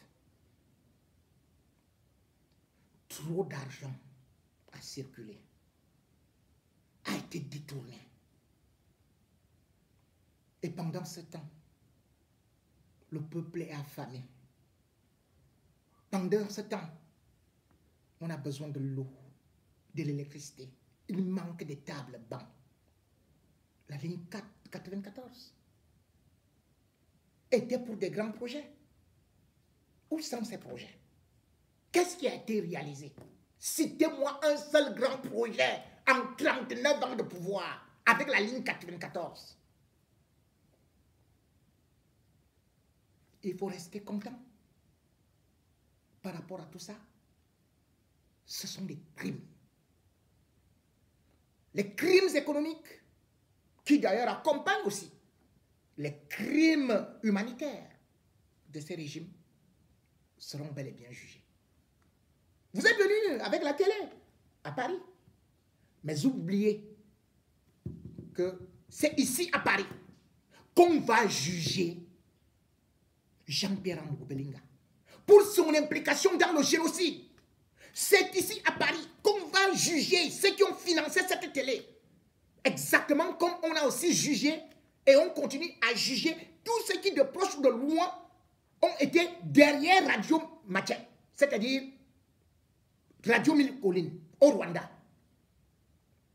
Speaker 1: Trop d'argent a circulé, a été détourné. Et pendant ce temps, le peuple est affamé. Pendant ce temps, on a besoin de l'eau, de l'électricité. Il manque des tables bancs. La ligne 94 était pour des grands projets. Où sont ces projets? Qu'est-ce qui a été réalisé? Citez-moi un seul grand projet en 39 ans de pouvoir avec la ligne 94. Il faut rester content par rapport à tout ça. Ce sont des crimes. Les crimes économiques qui d'ailleurs accompagnent aussi les crimes humanitaires de ces régimes seront bel et bien jugés. Vous êtes venus avec la télé à Paris, mais oubliez que c'est ici à Paris qu'on va juger Jean-Pierre Belinga pour son implication dans le génocide. C'est ici à Paris qu'on va juger ceux qui ont financé cette télé. Exactement comme on a aussi jugé et on continue à juger tous ceux qui de proche ou de loin ont été derrière Radio Matin, c'est-à-dire Radio Mille Collines au Rwanda.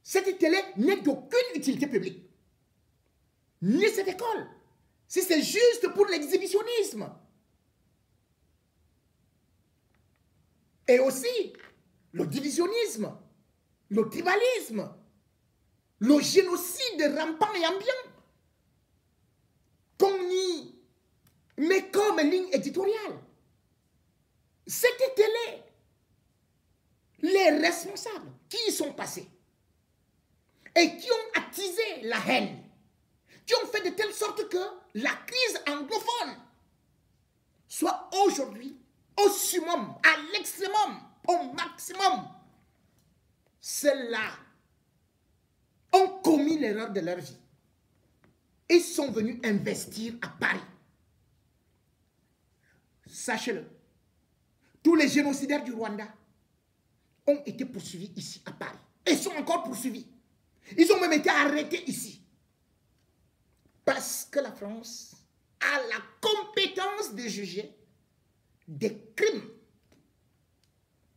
Speaker 1: Cette télé n'est d'aucune utilité publique, ni cette école. Si c'est juste pour l'exhibitionnisme. Et aussi le divisionnisme, le tribalisme, le génocide rampant et ambiant qu'on y met comme ligne éditoriale. Cette télé, les responsables qui y sont passés et qui ont attisé la haine, qui ont fait de telle sorte que la crise anglophone soit aujourd'hui au summum, à l'extrêmum, au maximum. Ceux-là ont commis l'erreur de leur vie. Ils sont venus investir à Paris. Sachez-le, tous les génocidaires du Rwanda ont été poursuivis ici à Paris. Et sont encore poursuivis. Ils ont même été arrêtés ici. Parce que la France a la compétence de juger des crimes,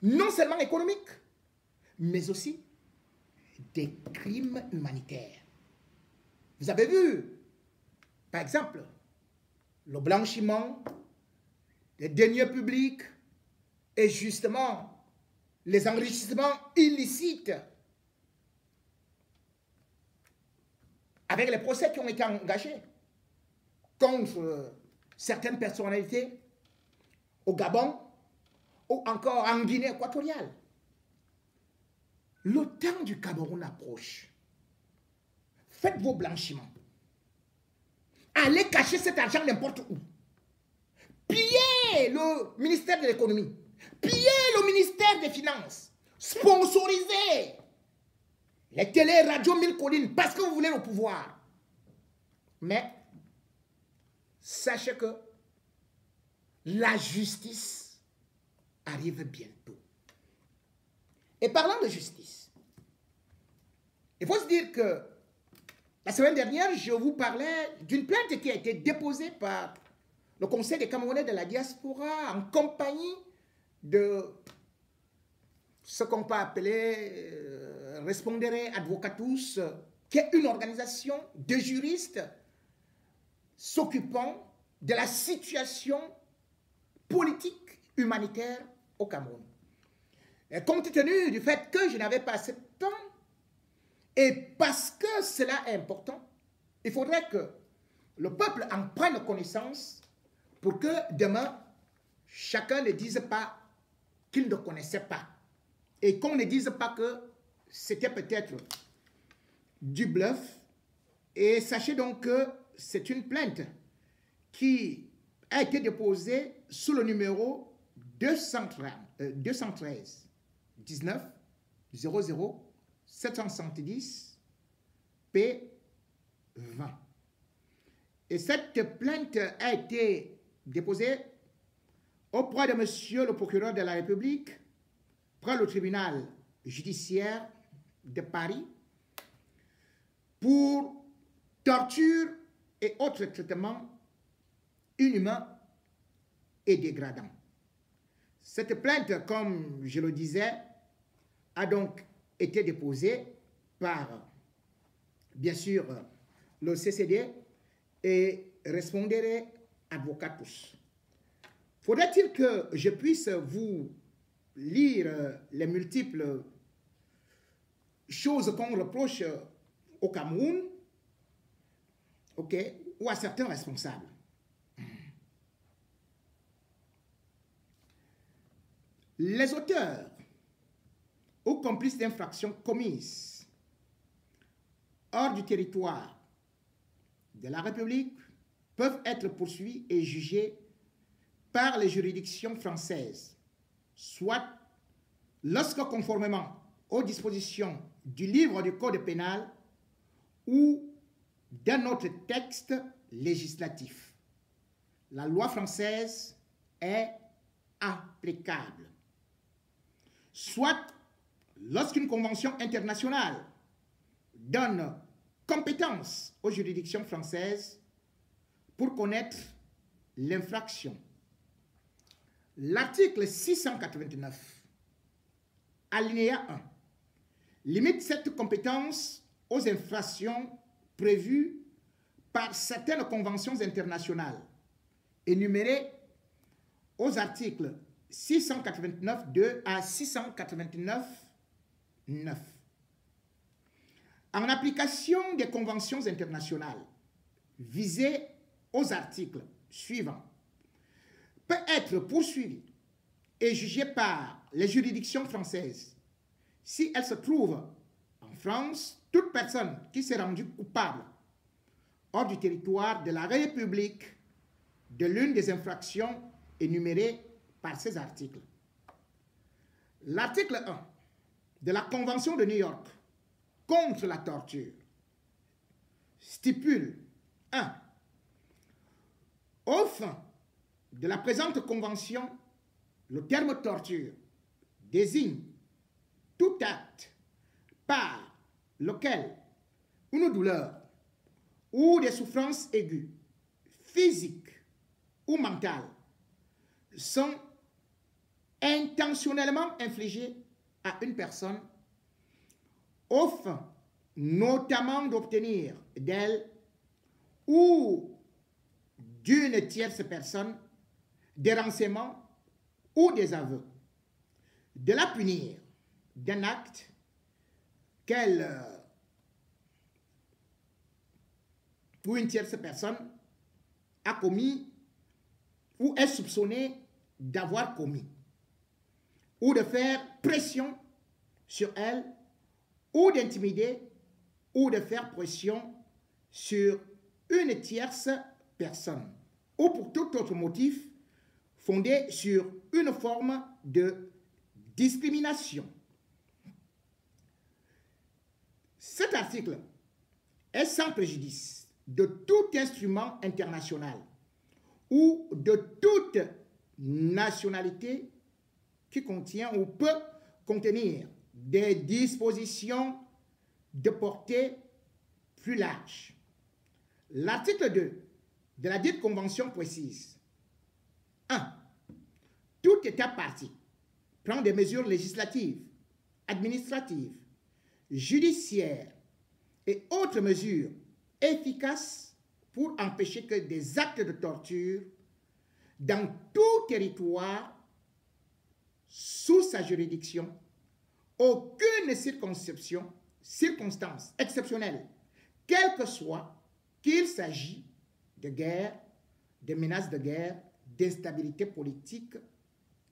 Speaker 1: non seulement économiques, mais aussi des crimes humanitaires. Vous avez vu, par exemple, le blanchiment des deniers publics et justement les enrichissements illicites avec les procès qui ont été engagés contre certaines personnalités au Gabon ou encore en Guinée équatoriale. Le temps du Cameroun approche. Faites vos blanchiments. Allez cacher cet argent n'importe où. Pillez le ministère de l'économie. Pillez le ministère des finances. Sponsorisez les télé, radio, Mille Collines parce que vous voulez le pouvoir. Mais sachez que la justice arrive bientôt. Et parlant de justice, il faut se dire que la semaine dernière, je vous parlais d'une plainte qui a été déposée par le Conseil des Camerounais de la diaspora en compagnie de ce qu'on peut appeler Respondere Advocatus, qui est une organisation de juristes s'occupant de la situation politique humanitaire au Cameroun. Et compte tenu du fait que je n'avais pas assez de temps, et parce que cela est important, il faudrait que le peuple en prenne connaissance pour que demain, chacun ne dise pas qu'il ne connaissait pas. Et qu'on ne dise pas que c'était peut-être du bluff. Et sachez donc que c'est une plainte qui a été déposée sous le numéro 213 19 00 770 P20. Et cette plainte a été déposée auprès de monsieur le procureur de la République, près le tribunal judiciaire de Paris, pour torture et autres traitements inhumains et dégradants. Cette plainte, comme je le disais, a donc été déposée par, bien sûr, le CCD et Respondere Advocatus. Faudrait-il que je puisse vous lire les multiples choses qu'on reproche au Cameroun, ok, ou à certains responsables? Les auteurs ou complices d'infractions commises hors du territoire de la République peuvent être poursuivis et jugés par les juridictions françaises, soit lorsque, conformément aux dispositions du livre du Code pénal ou d'un autre texte législatif, la loi française est applicable, soit lorsqu'une convention internationale donne compétence aux juridictions françaises pour connaître l'infraction. L'article 689, alinéa 1, limite cette compétence aux infractions prévues par certaines conventions internationales, énumérées aux articles 689.2 à 689.9. En application des conventions internationales visées aux articles suivants, peut être poursuivie et jugée par les juridictions françaises si elle se trouve en France toute personne qui s'est rendue coupable hors du territoire de la République de l'une des infractions énumérées par ces articles. L'article 1 de la Convention de New York contre la torture stipule 1. Aux fins de la présente convention, le terme torture désigne tout acte par lequel une douleur ou des souffrances aiguës, physiques ou mentales, sont intentionnellement infligées à une personne aux fins notamment d'obtenir d'elle ou d'une tierce personne des renseignements ou des aveux, de la punir d'un acte qu'elle ou une tierce personne a commis ou est soupçonnée d'avoir commis, ou de faire pression sur elle, ou d'intimider, ou de faire pression sur une tierce personne, ou pour tout autre motif fondé sur une forme de discrimination. Cet article est sans préjudice de tout instrument international ou de toute nationalité qui contient ou peut contenir des dispositions de portée plus large. L'article 2 de la dite convention précise 1. Tout État partie prend des mesures législatives, administratives, judiciaires et autres mesures efficaces pour empêcher que des actes de torture dans tout territoire sous sa juridiction, aucune circonstance exceptionnelle, quelle que soit, qu'il s'agit de guerre, de menaces de guerre, d'instabilité politique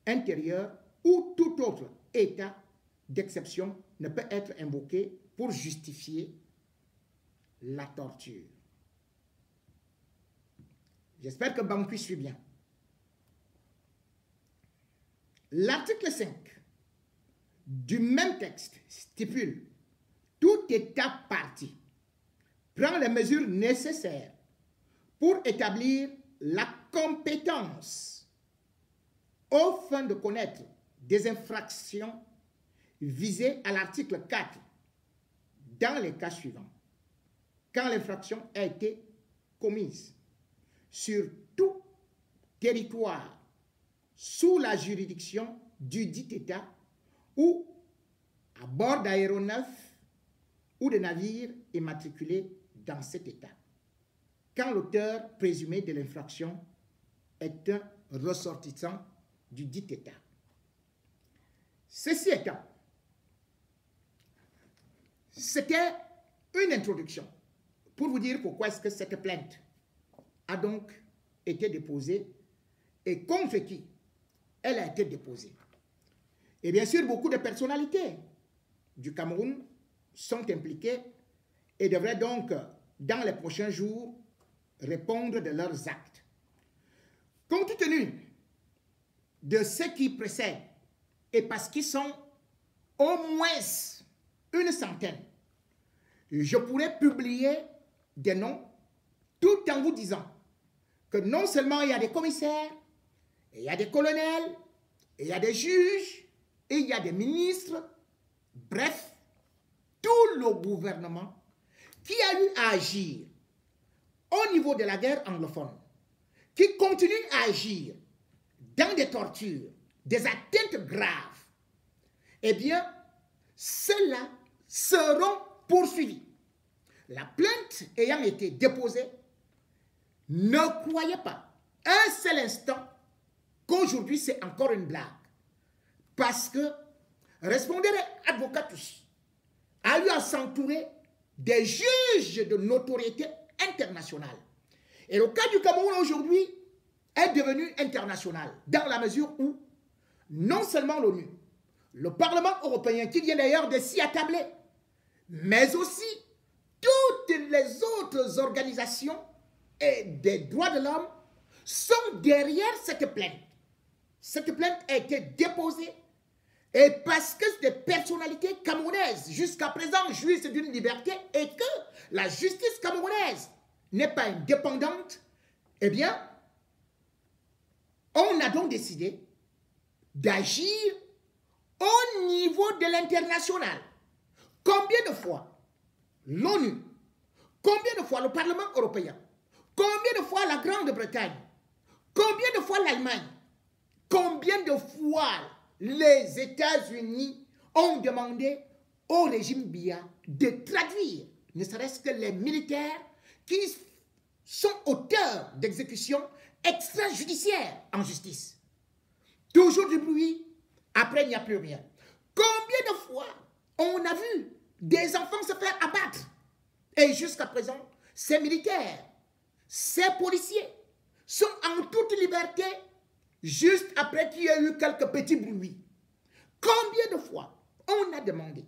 Speaker 1: intérieure ou tout autre état d'exception ne peut être invoqué pour justifier la torture. J'espère que Bangui suit bien. L'article 5 du même texte stipule « Tout État partie prend les mesures nécessaires pour établir la compétence aux fins de connaître des infractions visées à l'article 4 dans les cas suivants. Quand l'infraction a été commises sur tout territoire sous la juridiction du dit État ou à bord d'aéronefs ou de navires immatriculés dans cet État, quand l'auteur présumé de l'infraction est un ressortissant du dit État. Ceci étant, c'était une introduction pour vous dire pourquoi est-ce que cette plainte a donc été déposée et contre qui elle a été déposée. Et bien sûr, beaucoup de personnalités du Cameroun sont impliquées et devraient donc, dans les prochains jours, répondre de leurs actes. Compte tenu de ce qui précède, et parce qu'ils sont au moins une centaine, je pourrais publier des noms tout en vous disant que non seulement il y a des commissaires, il y a des colonels, il y a des juges, et il y a des ministres, bref, tout le gouvernement qui a eu à agir au niveau de la guerre anglophone, qui continue à agir dans des tortures, des atteintes graves, eh bien, ceux-là seront poursuivis. La plainte ayant été déposée, ne croyez pas un seul instant qu'aujourd'hui c'est encore une blague. Parce que Respondere Advocatus a eu à s'entourer des juges de notoriété internationale. Et le cas du Cameroun aujourd'hui est devenu international, dans la mesure où non seulement l'ONU, le Parlement européen, qui vient d'ailleurs de s'y attabler, mais aussi toutes les autres organisations et des droits de l'homme sont derrière cette plainte. Cette plainte a été déposée et parce que des personnalités camerounaises jusqu'à présent jouissent d'une liberté et que la justice camerounaise n'est pas indépendante, eh bien, on a donc décidé d'agir au niveau de l'international. Combien de fois l'ONU, combien de fois le Parlement européen, combien de fois la Grande-Bretagne, combien de fois l'Allemagne, combien de fois les États-Unis ont demandé au régime Biya de traduire, ne serait-ce que les militaires qui sont auteurs d'exécutions extrajudiciaires en justice. Toujours du bruit, après il n'y a plus rien. Combien de fois on a vu des enfants se faire abattre? Et jusqu'à présent, ces militaires, ces policiers sont en toute liberté juste après qu'il y ait eu quelques petits bruits. Combien de fois on a demandé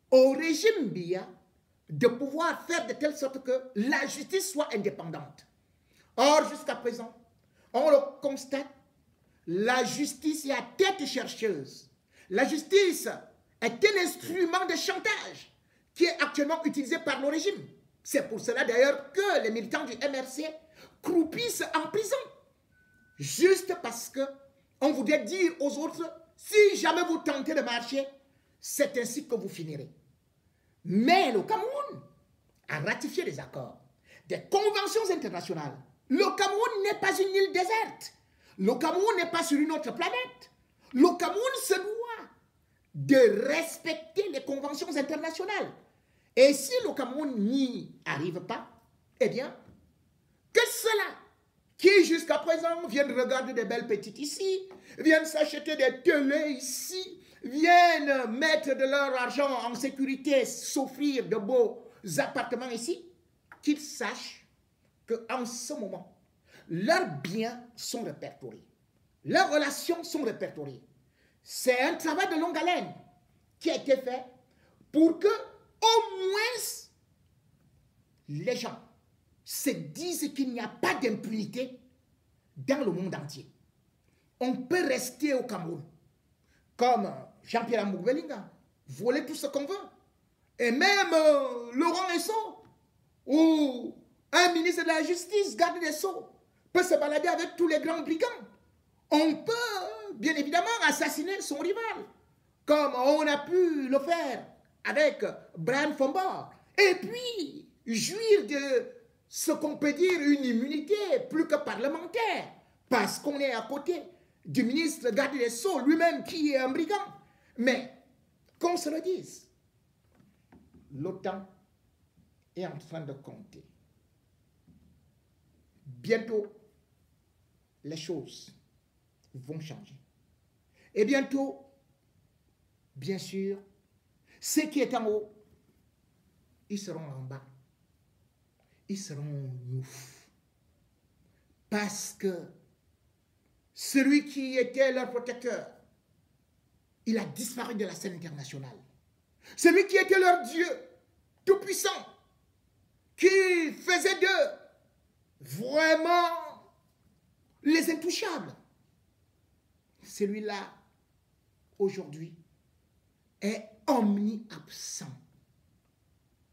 Speaker 1: au régime Biya de pouvoir faire de telle sorte que la justice soit indépendante. Or, jusqu'à présent, on le constate, la justice est à tête chercheuse. La justice est un instrument de chantage qui est actuellement utilisé par le régime. C'est pour cela d'ailleurs que les militants du MRC croupissent en prison. Juste parce qu'on voudrait dire aux autres, si jamais vous tentez de marcher, c'est ainsi que vous finirez. Mais le Cameroun a ratifié des accords, des conventions internationales. Le Cameroun n'est pas une île déserte. Le Cameroun n'est pas sur une autre planète. Le Cameroun se doit de respecter les conventions internationales. Et si le Cameroun n'y arrive pas, eh bien, que cela qui jusqu'à présent viennent regarder des belles petites ici, viennent s'acheter des télés ici, viennent mettre de leur argent en sécurité, s'offrir de beaux appartements ici, qu'ils sachent qu'en ce moment, leurs biens sont répertoriés, leurs relations sont répertoriées. C'est un travail de longue haleine qui a été fait pour que, au moins, les gens se disent qu'il n'y a pas d'impunité dans le monde entier. On peut rester au Cameroun, comme Jean-Pierre Amour-Belinga, voler tout ce qu'on veut. Et même Laurent Esso, ou un ministre de la Justice, garde des Sceaux, peut se balader avec tous les grands brigands. On peut, bien évidemment, assassiner son rival, comme on a pu le faire avec Brian Fombard. Et puis, jouir de ce qu'on peut dire une immunité plus que parlementaire, parce qu'on est à côté du ministre garde des Sceaux lui-même qui est un brigand. Mais, qu'on se le dise, l'OTAN est en train de compter. Bientôt, les choses vont changer. Et bientôt, bien sûr, ceux qui sont en haut, ils seront en bas. Ils seront ouf. Parce que celui qui était leur protecteur, il a disparu de la scène internationale. Celui qui était leur Dieu, tout-puissant, qui faisait d'eux vraiment les intouchables, celui-là, aujourd'hui, est omni-absent.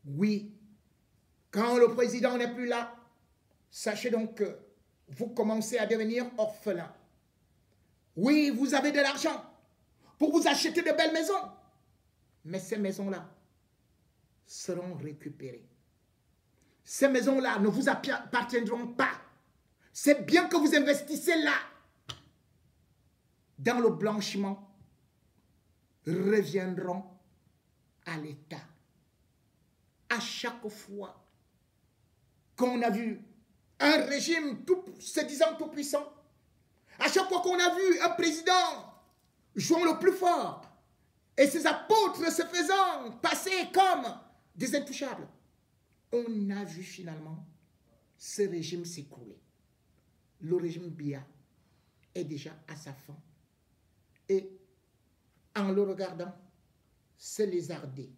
Speaker 1: Oui, quand le président n'est plus là, sachez donc que vous commencez à devenir orphelin. Oui, vous avez de l'argent pour vous acheter de belles maisons, mais ces maisons-là seront récupérées. Ces maisons-là ne vous appartiendront pas. C'est bien que vous investissez là. Dans le blanchiment, reviendront à l'État. À chaque fois qu'on a vu un régime se disant tout puissant, à chaque fois qu'on a vu un président jouant le plus fort et ses apôtres se faisant passer comme des intouchables, on a vu finalement ce régime s'écrouler. Le régime Biya est déjà à sa fin. Et en le regardant, se lézarder,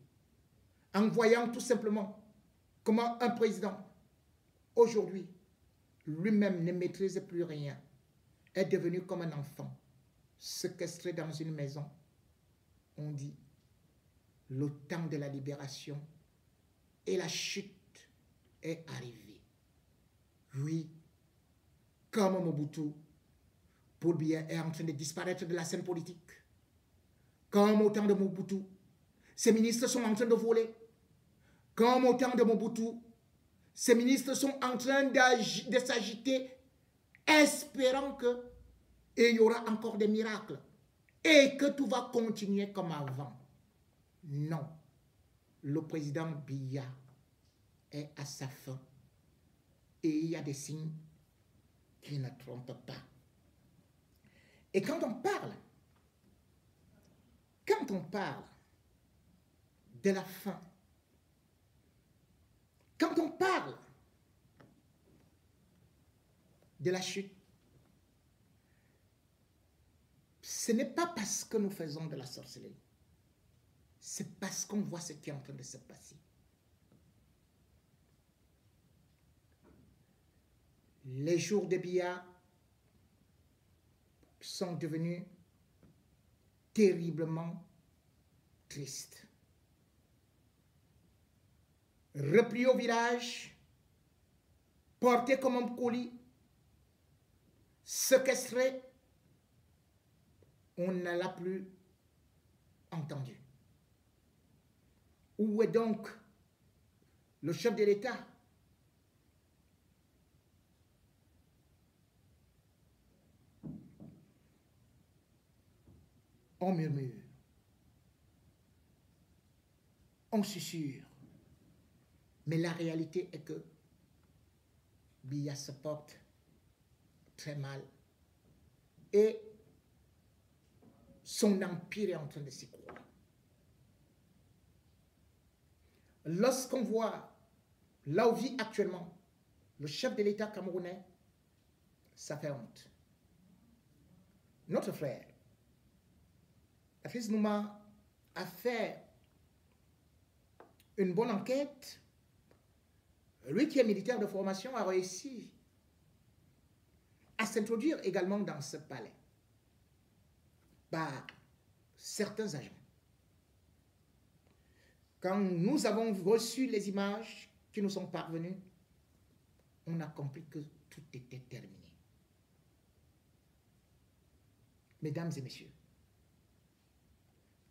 Speaker 1: en voyant tout simplement comment un président, aujourd'hui, lui-même ne maîtrise plus rien, est devenu comme un enfant, séquestré dans une maison. On dit, le temps de la libération et la chute est arrivé. Oui, comme Mobutu, Paul Biya est en train de disparaître de la scène politique. Comme au temps de Mobutu, ces ministres sont en train de voler. Comme au temps de Mobutu, ces ministres sont en train de s'agiter, espérant qu'il y aura encore des miracles et que tout va continuer comme avant. Non, le président Biya est à sa fin et il y a des signes qui ne trompent pas. Et quand on parle de la fin, quand on parle de la chute, ce n'est pas parce que nous faisons de la sorcellerie, c'est parce qu'on voit ce qui est en train de se passer. Les jours de Biya sont devenus terriblement tristes. Repris au village, porté comme un colis, séquestré, on ne l'a plus entendu. Où est donc le chef de l'État? On murmure, on susurre, mais la réalité est que Biya se porte très mal et son empire est en train de s'écrouler. Lorsqu'on voit là où vit actuellement le chef de l'État camerounais, ça fait honte. Notre frère, Afis Nouma, a fait une bonne enquête. Lui qui est militaire de formation a réussi à s'introduire également dans ce palais par certains agents. Quand nous avons reçu les images qui nous sont parvenues, on a compris que tout était terminé. Mesdames et messieurs,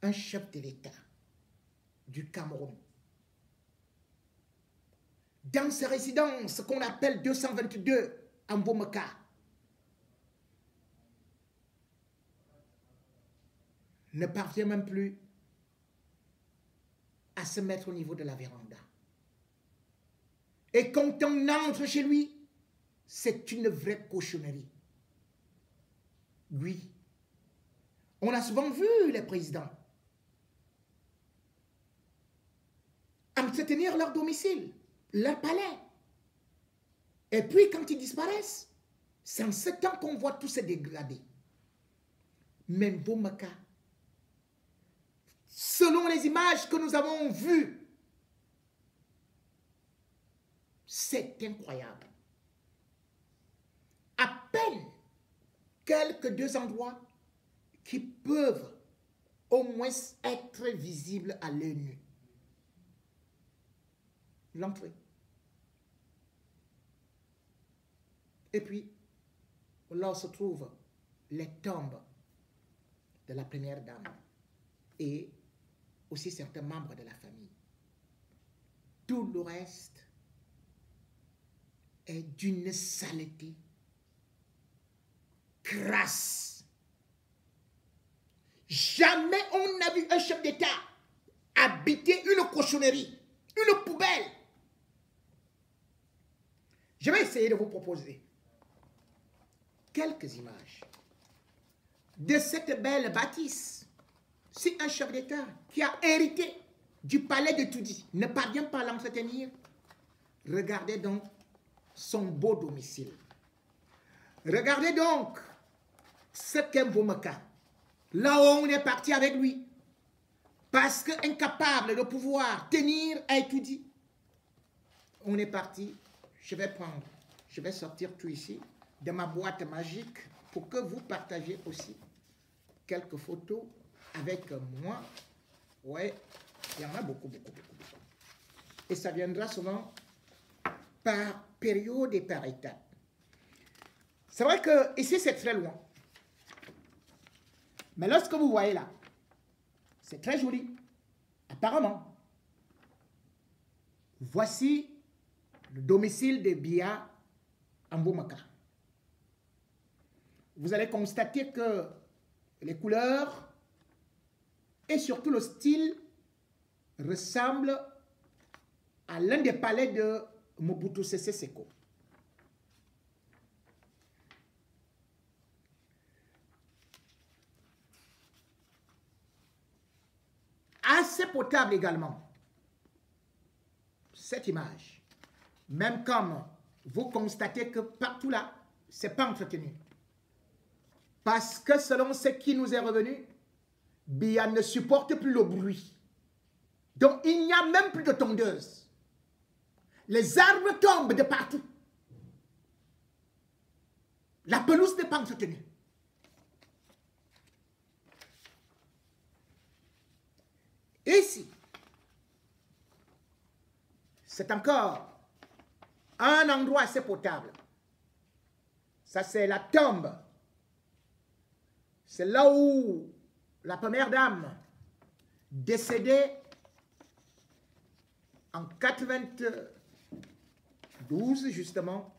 Speaker 1: un chef de l'État du Cameroun dans sa résidence qu'on appelle 222 en Bomaka. Ne parvient même plus à se mettre au niveau de la véranda. Et quand on entre chez lui, c'est une vraie cochonnerie. Oui. On a souvent vu les présidents entretenir leur domicile, leur palais. Et puis quand ils disparaissent, c'est en ce temps qu'on voit tout se dégrader. Même Bomaka, selon les images que nous avons vues, c'est incroyable. À peine quelques deux endroits qui peuvent au moins être visibles à l'œil nu. L'entrée. Et puis, là se trouvent les tombes de la première dame et aussi certains membres de la famille. Tout le reste est d'une saleté crasse. Jamais on n'a vu un chef d'État habiter une cochonnerie, une poubelle. Je vais essayer de vous proposer quelques images de cette belle bâtisse. Si un chef d'État qui a hérité du palais de Toudi ne parvient pas à l'entretenir, regardez donc son beau domicile. Regardez donc ce qu'est Bomaka, là où on est parti avec lui, parce qu'incapable de pouvoir tenir à Toudi, on est parti. Je vais sortir tout ici de ma boîte magique pour que vous partagiez aussi quelques photos avec moi. Ouais, il y en a beaucoup. Et ça viendra souvent par période et par étape. C'est vrai que ici c'est très loin. Mais lorsque vous voyez là, c'est très joli. Apparemment, voici le domicile de Biya en Bomaka. Vous allez constater que les couleurs et surtout le style ressemblent à l'un des palais de Mobutu Sese Seko. Assez potable également, cette image. Même comme vous constatez que partout là, ce n'est pas entretenu. Parce que selon ce qui nous est revenu, Biya ne supporte plus le bruit. Donc il n'y a même plus de tondeuse. Les arbres tombent de partout. La pelouse n'est pas entretenue. Ici, c'est encore un endroit assez potable. Ça, c'est la tombe. C'est là où la première dame, décédée en 92, justement,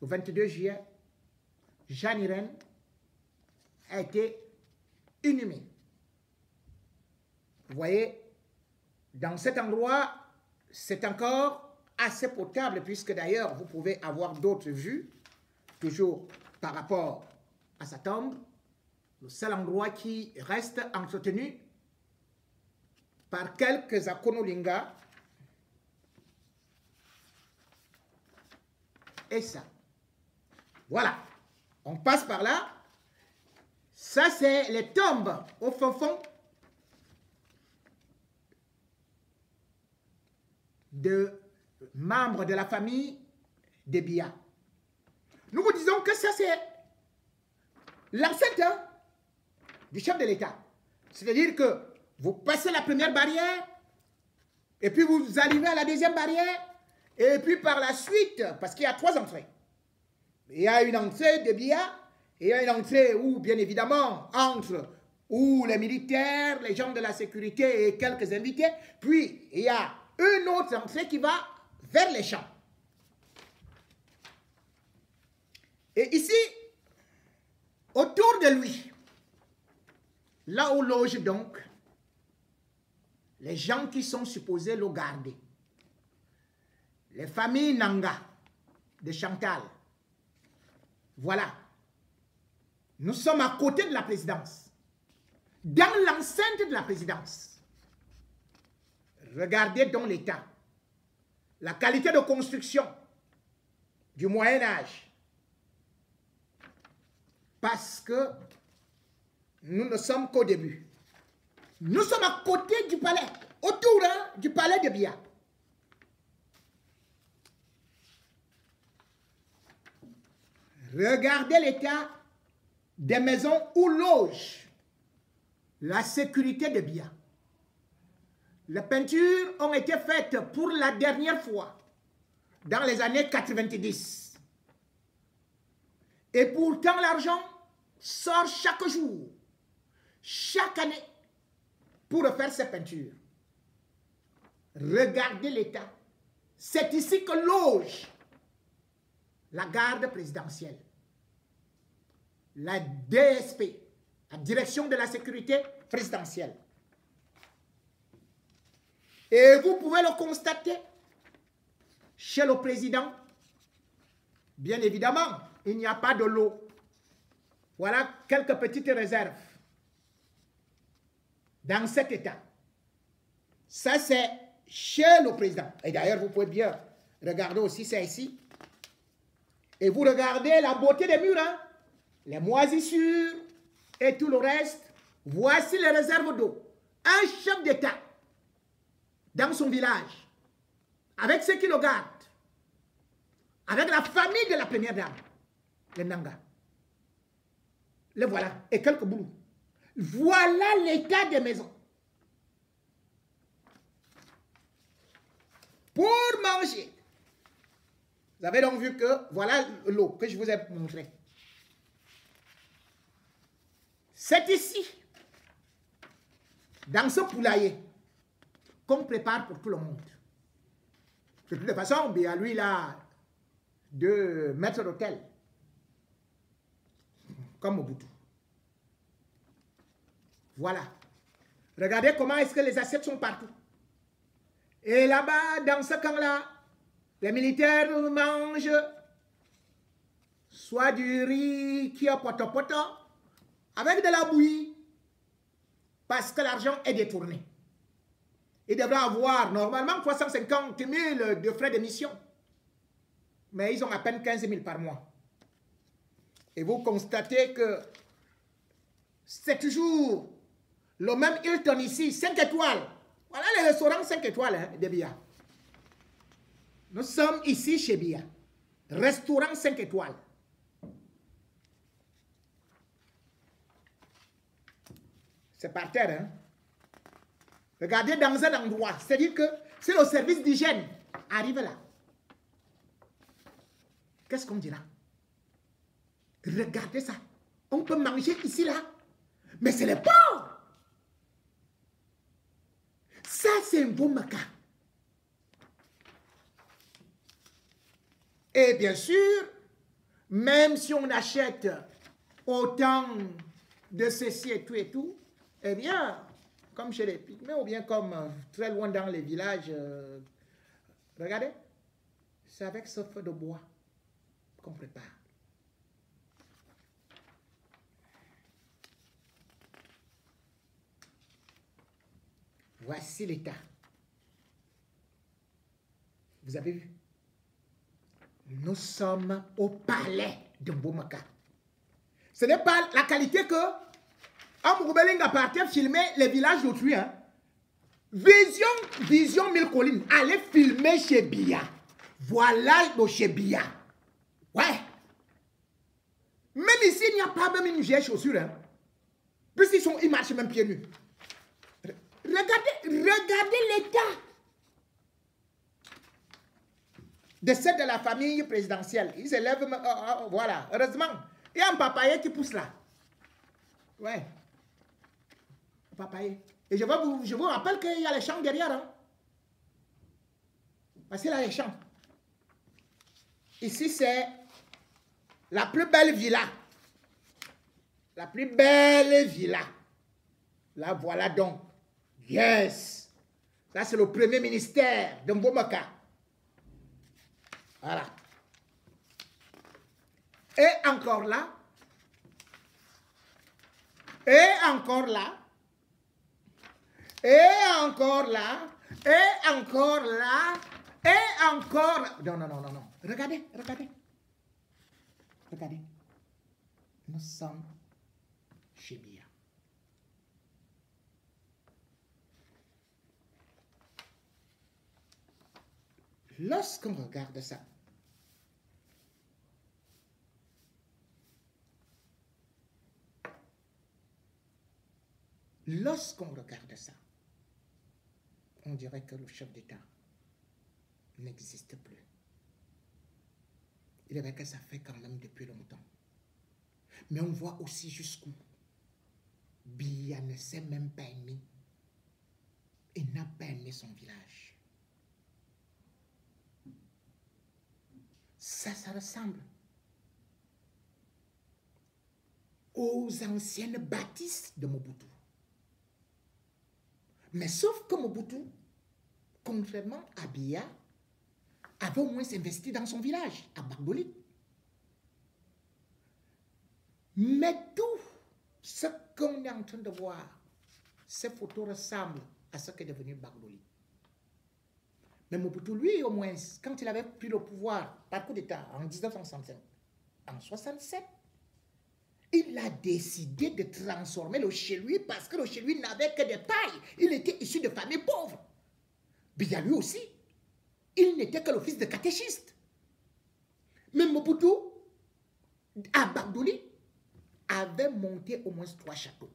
Speaker 1: le 22 juillet, Jeanne Irène, a été inhumée. Vous voyez, dans cet endroit, c'est encore assez potable, puisque d'ailleurs, vous pouvez avoir d'autres vues, toujours par rapport à sa tombe. Le seul endroit qui reste entretenu par quelques Akonolinga est ça. Voilà, on passe par là. Ça, c'est les tombes au fond de membres de la famille de Biya. Nous vous disons que ça, c'est l'ancêtre du chef de l'État. C'est-à-dire que vous passez la première barrière, et puis vous arrivez à la deuxième barrière, et puis par la suite, parce qu'il y a 3 entrées. Il y a une entrée de Biya, et il y a une entrée où, bien évidemment, entre où les militaires, les gens de la sécurité et quelques invités, puis il y a une autre entrée qui va vers les champs. Et ici, autour de lui, là où logent donc les gens qui sont supposés le garder, les familles Nanga de Chantal. Voilà. Nous sommes à côté de la présidence, dans l'enceinte de la présidence. Regardez donc l'état, la qualité de construction du Moyen-Âge. Parce que nous ne sommes qu'au début. Nous sommes à côté du palais, autour du palais de Biya. Regardez l'état des maisons où loge la sécurité de Biya. Les peintures ont été faites pour la dernière fois dans les années 90. Et pourtant l'argent sort chaque jour, chaque année, pour refaire ces peintures. Regardez l'état. C'est ici que loge la garde présidentielle, la DSP, la direction de la sécurité présidentielle. Et vous pouvez le constater chez le président. Bien évidemment, il n'y a pas de l'eau. Voilà quelques petites réserves dans cet état. Ça, c'est chez le président. Et d'ailleurs, vous pouvez bien regarder aussi ça ici. Et vous regardez la beauté des murs, hein? Les moisissures et tout le reste. Voici les réserves d'eau. Un chef d'État dans son village, avec ceux qui le gardent, avec la famille de la première dame, les Nanga. Les voilà. Et quelques boulots. Voilà l'état des maisons. Pour manger. Vous avez donc vu que voilà l'eau que je vous ai montré. C'est ici, dans ce poulailler, qu'on prépare pour tout le monde. De toute façon, il y a lui là, de maître d'hôtel, comme Mobutu. Voilà. Regardez comment est-ce que les assiettes sont partout. Et là-bas, dans ce camp-là, les militaires mangent soit du riz qui est poto-poto, avec de la bouillie, parce que l'argent est détourné. Ils devraient avoir normalement 350 000 de frais de mission. Mais ils ont à peine 15 000 par mois. Et vous constatez que c'est toujours le même Hilton ici, 5 étoiles. Voilà les restaurants 5 étoiles hein, de Biya. Nous sommes ici chez Biya. Restaurant 5 étoiles. C'est par terre, hein. Regardez dans un endroit. C'est-à-dire que si le service d'hygiène arrive là, qu'est-ce qu'on dira? Regardez ça. On peut manger ici, là. Mais c'est les pauvres. Ça, c'est un beau maca. Et bien sûr, même si on achète autant de ceci et tout, eh bien, comme chez les Pygmées ou bien comme très loin dans les villages, regardez, c'est avec ce feu de bois qu'on prépare. Voici l'état. Vous avez vu? Nous sommes au palais de Mbomaka. Ce n'est pas la qualité que Amouroubeling appartient à filmer les villages d'autrui. Hein. Vision Mille Collines. Allez filmer chez Biya. Voilà le chez Biya. Ouais. Même ici, il n'y a pas même une vieille chaussure. Hein. Puisqu'ils marchent même pieds nus. Regardez l'état de celle de la famille présidentielle. Ils s'élèvent, voilà, heureusement. Il y a un papayer qui pousse là. Ouais. Un papayer. Et je vous rappelle qu'il y a les champs derrière. Hein. Parce qu'il a les champs. Ici, c'est la plus belle villa. La plus belle villa. Là, voilà donc. Yes. Ça, c'est le premier ministère de Mbomaka. Voilà. Et encore là. Et encore là. Et encore là. Et encore là. Et encore là. Non, non, non, non, non. Regardez, regardez. Regardez. Nous sommes chez Biya. Lorsqu'on regarde ça, on dirait que le chef d'État n'existe plus. Il est vrai que ça fait quand même depuis longtemps. Mais on voit aussi jusqu'où Biya ne s'est même pas aimé. Il n'a pas aimé son village. Ça ressemble aux anciennes bâtisses de Mobutu. Mais sauf que Mobutu, contrairement à Biya, avait au moins investi dans son village, à Bagdolit. Mais tout ce qu'on est en train de voir, ces photos ressemblent à ce qu'est devenu Bagdolit. Mais Mobutu, lui, au moins, quand il avait pris le pouvoir par coup d'État en 1965, en 1967, il a décidé de transformer le chez lui parce que le chez lui n'avait que des pailles. Il était issu de familles pauvres. Biya lui aussi, il n'était que le fils de catéchiste. Mais Mobutu, à Bagdouli, avait monté au moins 3 châteaux.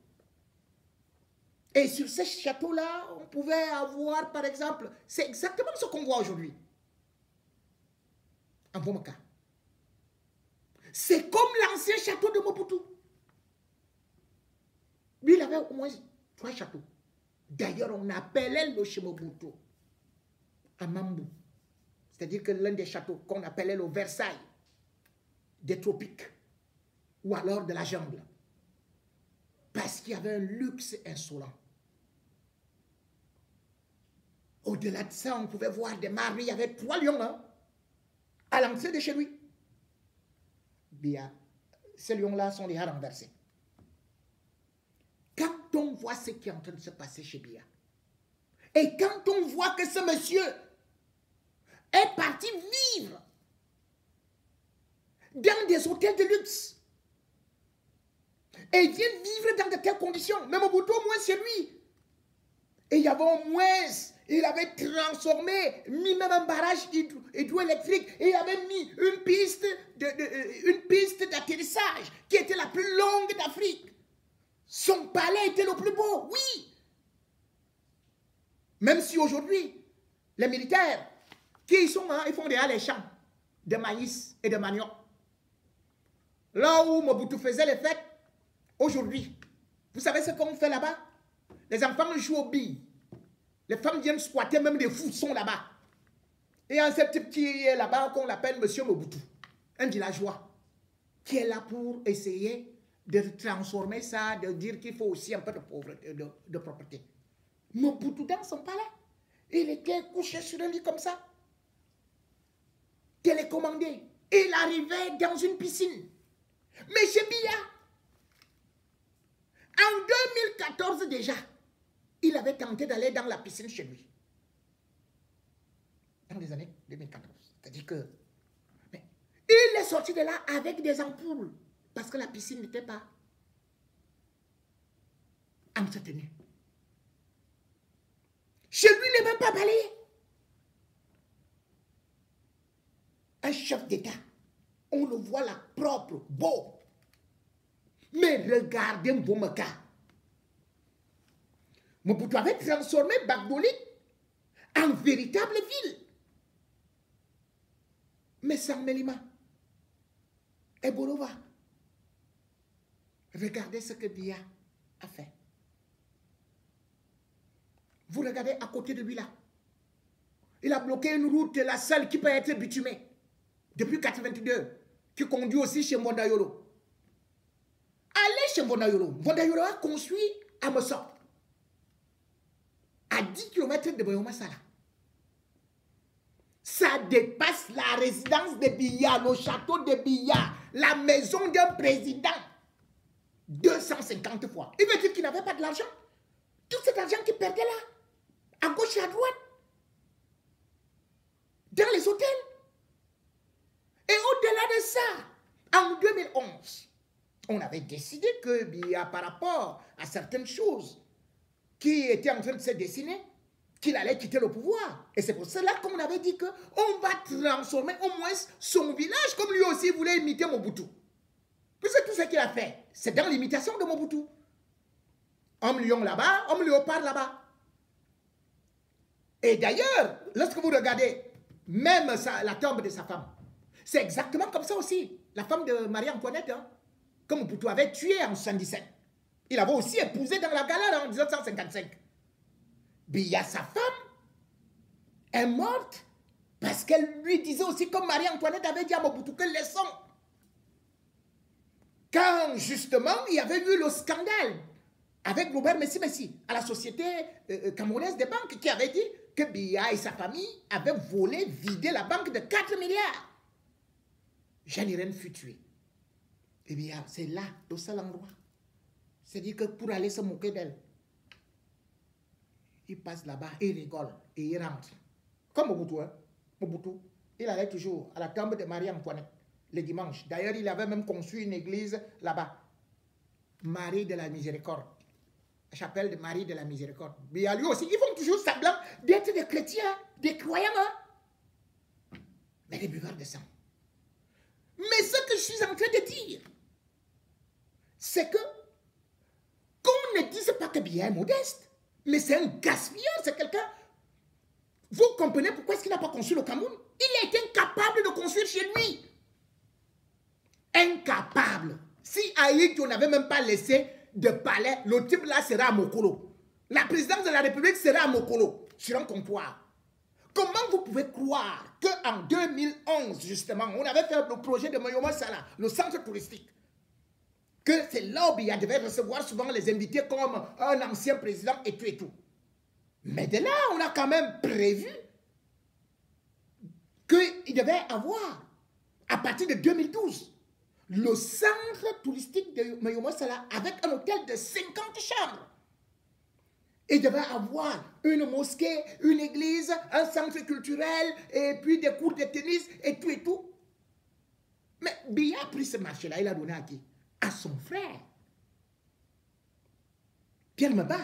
Speaker 1: Et sur ces châteaux-là, on pouvait avoir, par exemple, c'est exactement ce qu'on voit aujourd'hui. En Bomaka. C'est comme l'ancien château de Mobutu. Lui, il avait au moins 3 châteaux. D'ailleurs, on appelait le chez Mobutu Amambu. C'est-à-dire que l'un des châteaux qu'on appelait le Versailles des tropiques ou alors de la jungle. Parce qu'il y avait un luxe insolent. Au-delà de ça, on pouvait voir des maris. Il y avait 3 lions hein, à l'entrée de chez lui. Bien, ces lions-là sont déjà renversés. Quand on voit ce qui est en train de se passer chez Biya, et quand on voit que ce monsieur est parti vivre dans des hôtels de luxe, et vient vivre dans de telles conditions, même au bout au moins chez lui, et il y avait au moins, il avait transformé, mis même un barrage hydroélectrique, et il avait mis une piste d'atterrissage qui était la plus longue d'Afrique. Son palais était le plus beau, oui. Même si aujourd'hui, les militaires, qui sont, hein, ils font déjà les champs de maïs et de manioc. Là où Mobutu faisait les fêtes, aujourd'hui, vous savez ce qu'on fait là-bas? Les enfants jouent aux billes. Les femmes viennent squatter, même des fous sont là-bas. Et il y a un seul type qui est là-bas qu'on appelle Monsieur Mobutu, un villageois, qui est là pour essayer de transformer ça, de dire qu'il faut aussi un peu de pauvreté, de propreté. Mobutu dans son palais, il était couché sur un lit comme ça, télécommandé. Il arrivait dans une piscine. Mais chez Biya, en 2014 déjà, il avait tenté d'aller dans la piscine chez lui. Dans les années 2014. C'est-à-dire que... Mais il est sorti de là avec des ampoules. Parce que la piscine n'était pas entretenue. Chez lui, il n'est même pas balayé. Un chef d'État, on le voit là, propre, beau. Mais regardez Mbomaka. Mobutu avait transformé Bagdolit en véritable ville. Mais sans Melima et Borova. Regardez ce que Biya a fait. Vous regardez à côté de lui là. Il a bloqué une route, la seule qui peut être bitumée, depuis 82, qui conduit aussi chez Mbondayolo. Allez chez Mbondayolo. Mbondayolo a construit à Mossop, à 10 km de Boyoma Sala. Ça dépasse la résidence de Biya, le château de Biya, la maison d'un président. 250 fois. Il veut dire qu'il n'avait pas de l'argent. Tout cet argent qu'il perdait là, à gauche et à droite, dans les hôtels. Et au-delà de ça, en 2011, on avait décidé que Biya, par rapport à certaines choses qui étaient en train de se dessiner, qu'il allait quitter le pouvoir. Et c'est pour cela qu'on avait dit qu'on va transformer au moins son village, comme lui aussi voulait imiter Mobutu. Puisque tout ce qu'il a fait, c'est dans l'imitation de Mobutu. Homme lion là-bas, homme léopard là-bas. Et d'ailleurs, lorsque vous regardez même la tombe de sa femme, c'est exactement comme ça aussi. La femme de Marie-Antoinette, hein, que Mobutu avait tuée en 1977. Il avait aussi épousé dans la galère en 1955. Biya, sa femme, est morte parce qu'elle lui disait aussi, comme Marie-Antoinette avait dit à Mobutu, que laissons. Quand justement il y avait eu le scandale avec Robert Messi à la société camerounaise des banques qui avait dit que Biya et sa famille avaient volé, vidé la banque de 4 milliards. Jeanne Irène fut tuée. Et Biya, c'est là, au seul endroit. C'est-à-dire que pour aller se moquer d'elle, il passe là-bas, il rigole et il rentre. Comme Mobutu, hein? Mobutu, il allait toujours à la tombe de Marie-Antoinette le dimanche. D'ailleurs, il avait même construit une église là-bas. Marie de la Miséricorde. La chapelle de Marie de la Miséricorde. Mais à lui aussi, ils font toujours semblant d'être des chrétiens, des croyants. Hein? Mais des buveurs de sang. Mais ce que je suis en train de dire, c'est que qu'on ne dise pas que Biya est modeste. Mais c'est un gaspilleur, c'est quelqu'un. Vous comprenez pourquoi est-ce qu'il n'a pas construit le Cameroun? Il est incapable de construire chez lui. Incapable. Si Haïti, on n'avait même pas laissé de palais, le type là sera à Mokolo. La présidence de la République sera à Mokolo, sur un comptoir. Comment vous pouvez croire qu'en 2011, justement, on avait fait le projet de Moyoma Sala, le centre touristique, que c'est là où il devait recevoir souvent les invités comme un ancien président et tout et tout. Mais de là, on a quand même prévu qu'il devait avoir, à partir de 2012, le centre touristique de Moyoma Sala avec un hôtel de 50 chambres. Il devait avoir une mosquée, une église, un centre culturel, et puis des cours de tennis, et tout et tout. Mais Biya a pris ce marché-là, il a donné à qui? À son frère. Pierre Meba,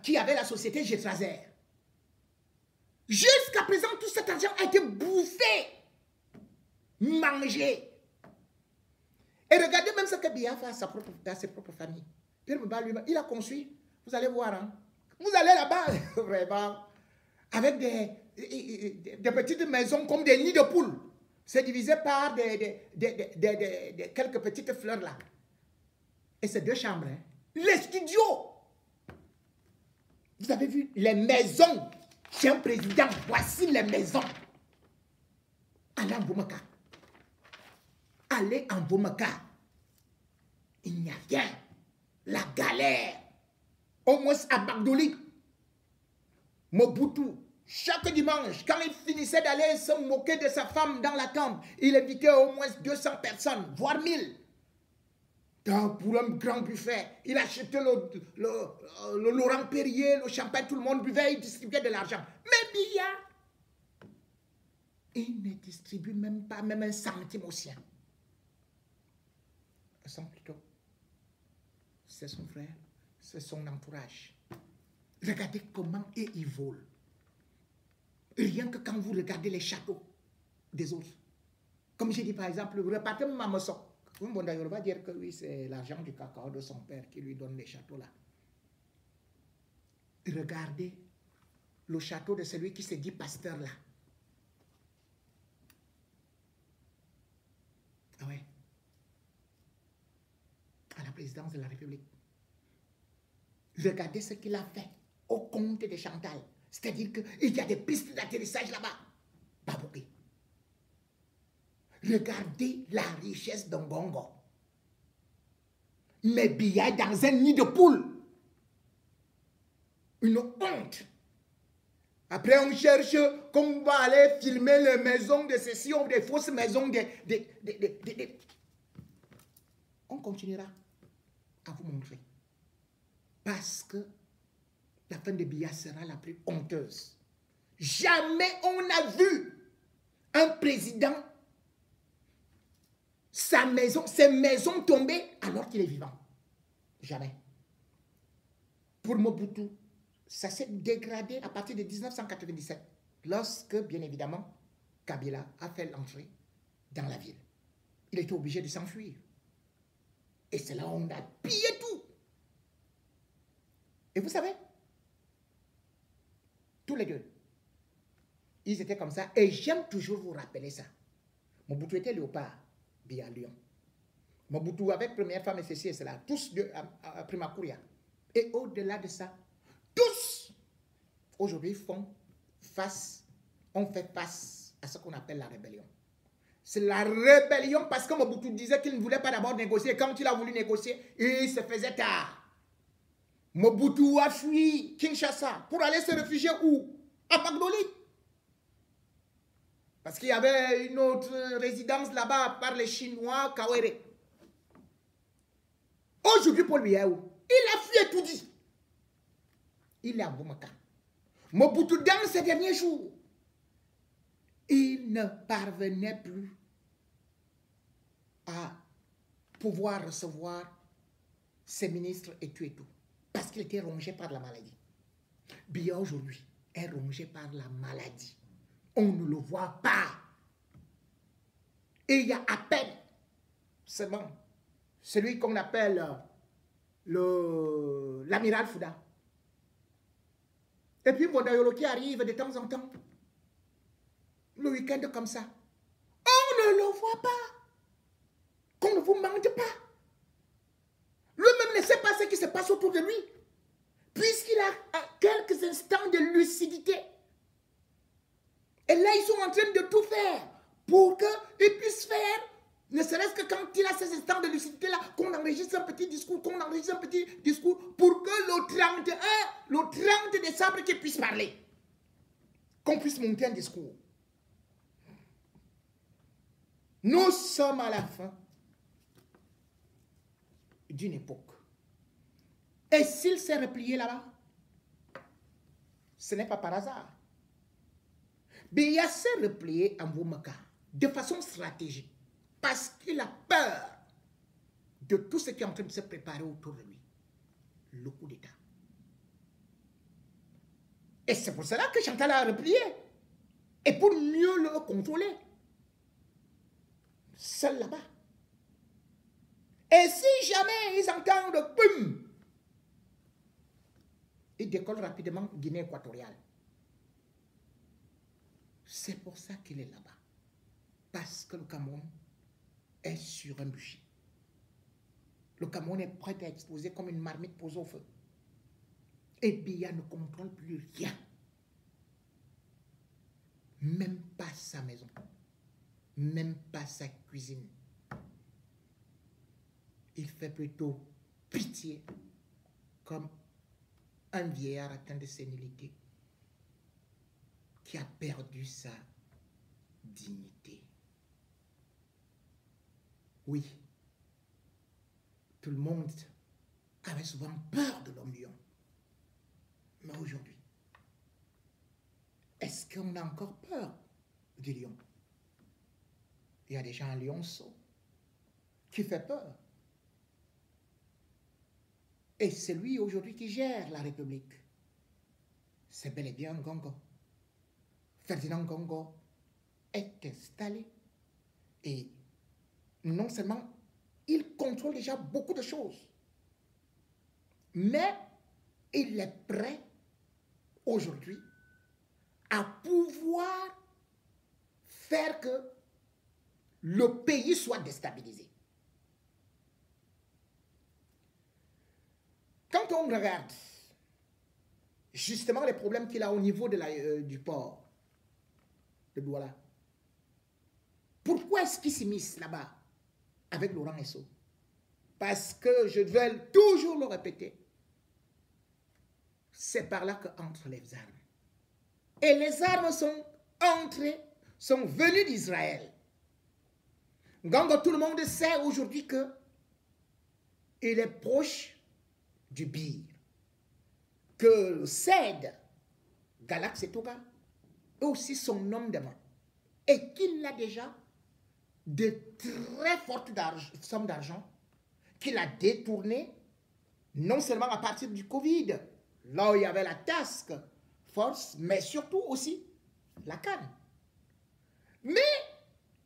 Speaker 1: qui avait la société Getraser. Jusqu'à présent, tout cet argent a été bouffé, mangé. Et regardez même ce que Biya fait à ses propres familles. Pierre Meba lui-même, il a construit, vous allez voir, hein. Vous allez là-bas, vraiment, avec des petites maisons comme des nids de poules. C'est divisé par quelques petites fleurs là. Et c'est 2 chambres. Hein. Les studios. Vous avez vu les maisons chez un président. Voici les maisons. Allez en Boumaka. Allez en Boumaka. Il n'y a rien. La galère. Au moins à Bagdoli. Mobutu. Chaque dimanche, quand il finissait d'aller se moquer de sa femme dans la tombe, il invitait au moins 200 personnes, voire 1000. Pour un grand buffet, il achetait le Laurent Perrier, le champagne, tout le monde buvait, il distribuait de l'argent. Mais Biya, il ne distribue même pas, même un centime au sien. Plutôt, c'est son frère, c'est son entourage. Regardez comment il vole. Rien que quand vous regardez les châteaux des autres. Comme j'ai dit par exemple, vous repartez à Mossop. On va dire que oui, c'est l'argent du cacao de son père qui lui donne les châteaux là. Regardez le château de celui qui se dit pasteur là. Ah ouais. À la présidence de la République. Regardez ce qu'il a fait au comte de Chantal. C'est-à-dire qu'il y a des pistes d'atterrissage là-bas. Babouké. Regardez la richesse d'Ngongo. Mais Biya dans un nid de poule. Une honte. Après, on cherche comment on va aller filmer les maisons de ceci ou des fausses maisons. On continuera à vous montrer. Parce que la fin de Biya sera la plus honteuse. Jamais on a vu un président, ses maisons tomber alors qu'il est vivant. Jamais. Pour Mobutu, ça s'est dégradé à partir de 1997, lorsque, bien évidemment, Kabila a fait l'entrée dans la ville. Il était obligé de s'enfuir. Et c'est là où on a pillé tout. Et vous savez, tous les deux, ils étaient comme ça. Et j'aime toujours vous rappeler ça. Mobutu était léopard, Biya lion. Mobutu avec première femme et ceci et cela, tous deux à Primakuria. Et au-delà de ça, tous, aujourd'hui, on fait face à ce qu'on appelle la rébellion. C'est la rébellion parce que Mobutu disait qu'il ne voulait pas d'abord négocier. Quand il a voulu négocier, il se faisait tard. Mobutu a fui Kinshasa pour aller se réfugier où? À Bagdoli. Parce qu'il y avait une autre résidence là-bas par les Chinois, Kawere. Aujourd'hui, Paul Biya, il a fui et tout dit. Il est à Boumaka. Mobutu, dans ces derniers jours, il ne parvenait plus à pouvoir recevoir ses ministres et tout et tout. Parce qu'il était rongé par la maladie. Biya aujourd'hui est rongé par la maladie. On ne le voit pas. Et il y a à peine, c'est bon, celui qu'on appelle l'amiral Fouda. Et puis Mondayolo qui arrive de temps en temps. Le week-end comme ça. On ne le voit pas. Qu'on ne vous mente pas. Lui-même ne sait pas ce qui se passe autour de lui. Puisqu'il a quelques instants de lucidité. Et là, ils sont en train de tout faire pour qu'ils puissent faire, ne serait-ce que quand il a ces instants de lucidité-là, qu'on enregistre un petit discours, pour que le 30 décembre, qu'il puisse parler. Qu'on puisse monter un discours. Nous sommes à la fin d'une époque. Et s'il s'est replié là-bas, ce n'est pas par hasard. Biya s'est replié en Boumaka de façon stratégique parce qu'il a peur de tout ce qui est en train de se préparer autour de lui. Le coup d'État. Et c'est pour cela que Chantal a replié. Et pour mieux le contrôler. Seul là-bas. Et si jamais ils entendent boum, ils décollent rapidement Guinée équatoriale. C'est pour ça qu'il est là-bas. Parce que le Cameroun est sur un bûcher. Le Cameroun est prêt à exploser comme une marmite posée au feu. Et Biya ne contrôle plus rien. Même pas sa maison. Même pas sa cuisine. Il fait plutôt pitié comme un vieillard atteint de sénilité qui a perdu sa dignité. Oui, tout le monde avait souvent peur de l'homme lion. Mais aujourd'hui, est-ce qu'on a encore peur du lion? Il y a déjà un lionceau qui fait peur. Et c'est lui aujourd'hui qui gère la République. C'est bel et bien Ngongo. Ferdinand Ngongo est installé et non seulement il contrôle déjà beaucoup de choses, mais il est prêt aujourd'hui à pouvoir faire que le pays soit déstabilisé. Quand on regarde, justement les problèmes qu'il a au niveau de du port de Douala. Pourquoi est-ce qu'il s'immisce là-bas avec Laurent Esso? Parce que je vais toujours le répéter. C'est par là qu'entrent les armes. Et les armes sont entrées, sont venues d'Israël. Ngongo, tout le monde sait aujourd'hui que il est proche du Bir. Que le CED, Galax et Toga, est aussi son homme de main. Et qu'il a déjà de très fortes sommes d'argent qu'il a détournées, non seulement à partir du Covid, là où il y avait la task force, mais surtout aussi la canne. Mais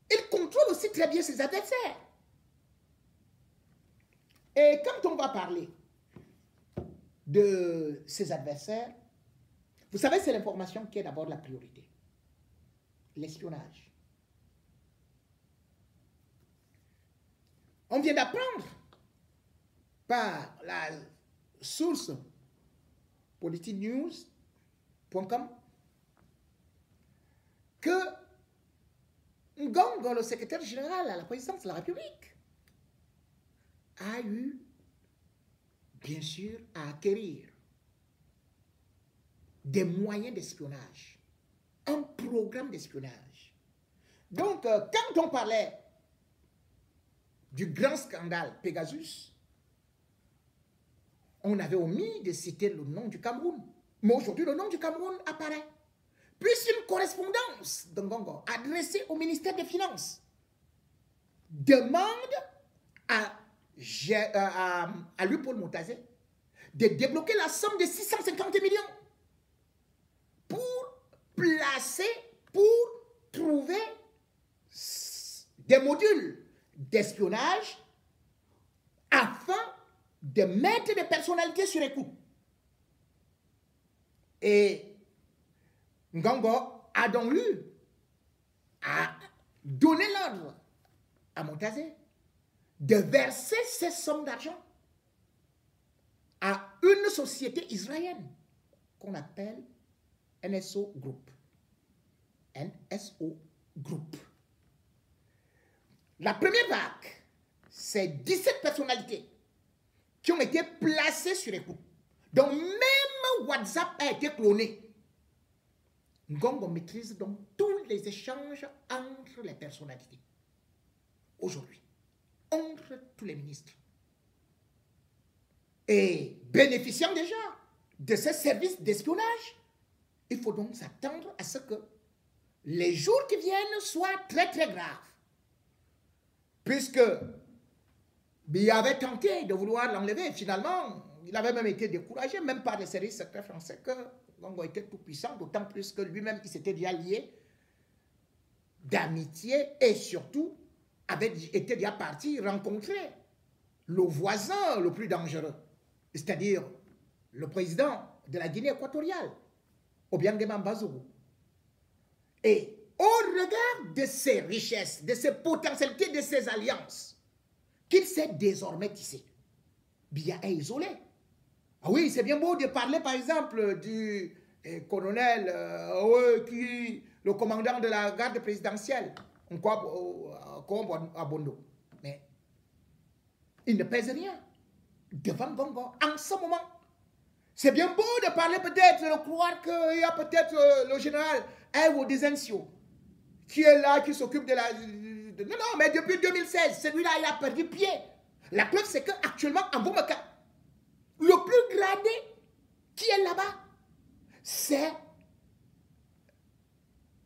Speaker 1: il contrôle aussi très bien ses adversaires. Et quand on va parler de ses adversaires, vous savez, c'est l'information qui est d'abord la priorité. L'espionnage. On vient d'apprendre par la source politicnews.com que Ngongo, le secrétaire général à la présidence de la République, a eu, bien sûr, à acquérir des moyens d'espionnage, un programme d'espionnage. Donc, quand on parlait du grand scandale Pegasus, on avait omis de citer le nom du Cameroun. Mais aujourd'hui, le nom du Cameroun apparaît. Puis une correspondance de Ngongo adressée au ministère des Finances demande à lui, Paul Montazé, de débloquer la somme de 650 millions pour placer, pour trouver des modules d'espionnage afin de mettre des personnalités sur écoute. Et Ngongo a donc eu à donner l'ordre à Montazé de verser ces sommes d'argent à une société israélienne qu'on appelle NSO Group. NSO Group. La première vague, c'est 17 personnalités qui ont été placées sur écoute. Donc même WhatsApp a été cloné. Ngongo maîtrise donc tous les échanges entre les personnalités. Aujourd'hui, entre tous les ministres. Et bénéficiant déjà de ces services d'espionnage, il faut donc s'attendre à ce que les jours qui viennent soient très très graves. Puisque il avait tenté de vouloir l'enlever, finalement, il avait même été découragé, même par les services secrets français, que Ngongo était tout puissant, d'autant plus que lui-même, il s'était déjà lié d'amitié et surtout avait été déjà parti rencontrer le voisin le plus dangereux, c'est-à-dire le président de la Guinée équatoriale, Obiangema Mbazougou. Et au regard de ses richesses, de ses potentialités, de ses alliances, qu'il s'est désormais tissé, Biya est isolé. Ah oui, c'est bien beau de parler, par exemple, du colonel, le commandant de la garde présidentielle, à Bondo. Mais il ne pèse rien devant Ngongo en ce moment. C'est bien beau de parler peut-être, de croire qu'il y a peut-être le général Evo Desencio qui est là, qui s'occupe de la... Non, mais depuis 2016, celui-là, il a perdu pied. La preuve, c'est qu'actuellement, en Boumaka, le plus gradé qui est là-bas, c'est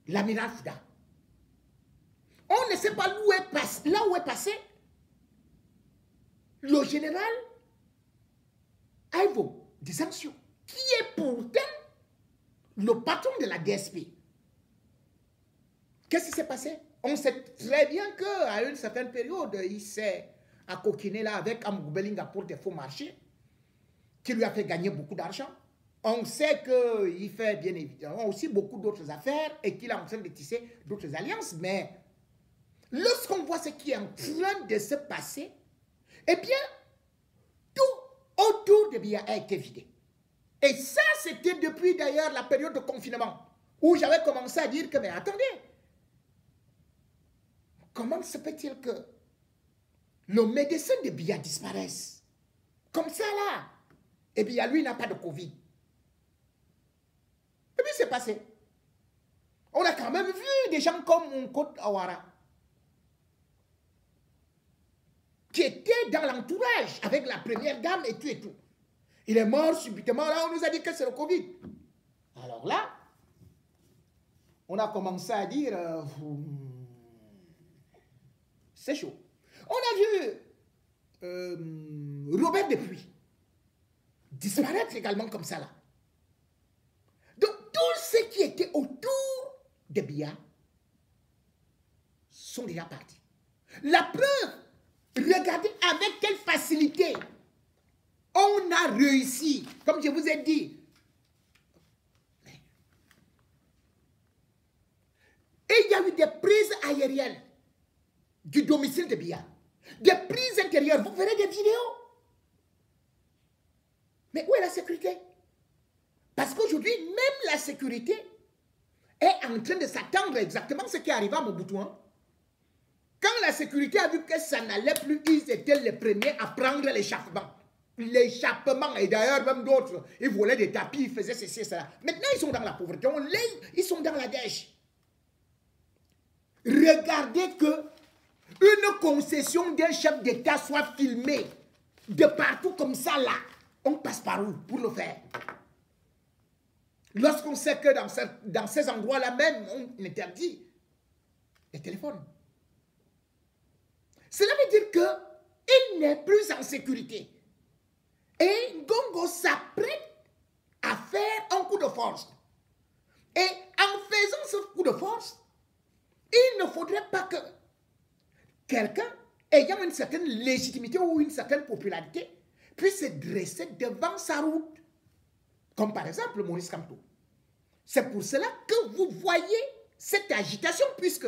Speaker 1: l'amiral Fouda. On ne sait pas là où est passé le général Evo Desencio, qui est pourtant le patron de la DSP. Qu'est-ce qui s'est passé? On sait très bien qu'à une certaine période, il s'est accoquiné là avec Amgoubelinga pour des faux marchés, qui lui a fait gagner beaucoup d'argent. On sait qu'il fait bien évidemment aussi beaucoup d'autres affaires et qu'il est en train de tisser d'autres alliances. Mais lorsqu'on voit ce qui est en train de se passer, eh bien, tout autour de Biya a été vidé. Et ça, c'était depuis d'ailleurs la période de confinement, où j'avais commencé à dire que, mais attendez, comment se peut-il que le médecin de Biya disparaisse comme ça là? Et bien, lui, il n'a pas de Covid. Et puis, c'est passé. On a quand même vu des gens comme Nkot Awara, qui étaient dans l'entourage avec la première dame et tout et tout. Il est mort subitement, là, on nous a dit que c'est le Covid. Alors là, on a commencé à dire, c'est chaud. On a vu Robert Depuis disparaître également comme ça là. Donc, tous ceux qui étaient autour de Biya sont déjà partis. La preuve, regardez avec quelle facilité on a réussi, comme je vous ai dit. Et il y a eu des prises aériennes du domicile de Biya, des prises intérieures. Vous verrez des vidéos. Mais où est la sécurité? Parce qu'aujourd'hui, même la sécurité est en train de s'attendre exactement à ce qui est arrivé à Mobutu. Quand la sécurité a vu que ça n'allait plus, ils étaient les premiers à prendre l'échappement. L'échappement, et d'ailleurs même d'autres, ils volaient des tapis, ils faisaient ceci et cela. Maintenant, ils sont dans la pauvreté, ils sont dans la dèche. Regardez que une concession d'un chef d'État soit filmée de partout comme ça là. On passe par où pour le faire? Lorsqu'on sait que dans ces endroits-là même, on interdit les téléphones. Cela veut dire qu'il n'est plus en sécurité. Et Ngongo s'apprête à faire un coup de force. Et en faisant ce coup de force, il ne faudrait pas que quelqu'un ayant une certaine légitimité ou une certaine popularité puisse se dresser devant sa route. Comme par exemple Maurice Kamto. C'est pour cela que vous voyez cette agitation, puisque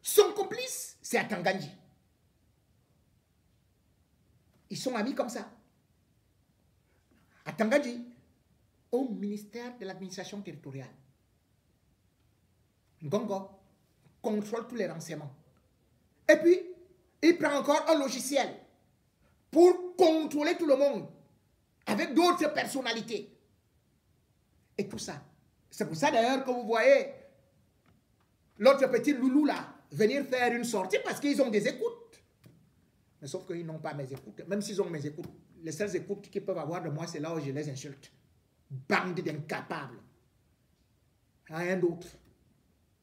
Speaker 1: son complice, c'est Atanganji. Ils sont amis comme ça. Atanganji, au ministère de l'administration territoriale. Ngongo contrôle tous les renseignements. Et puis, il prend encore un logiciel pour contrôler tout le monde avec d'autres personnalités. Et tout ça. C'est pour ça d'ailleurs que vous voyez l'autre petit loulou là venir faire une sortie parce qu'ils ont des écoutes. Mais sauf qu'ils n'ont pas mes écoutes. Même s'ils ont mes écoutes, les seules écoutes qu'ils peuvent avoir de moi, c'est là où je les insulte. Bande d'incapables. Rien d'autre.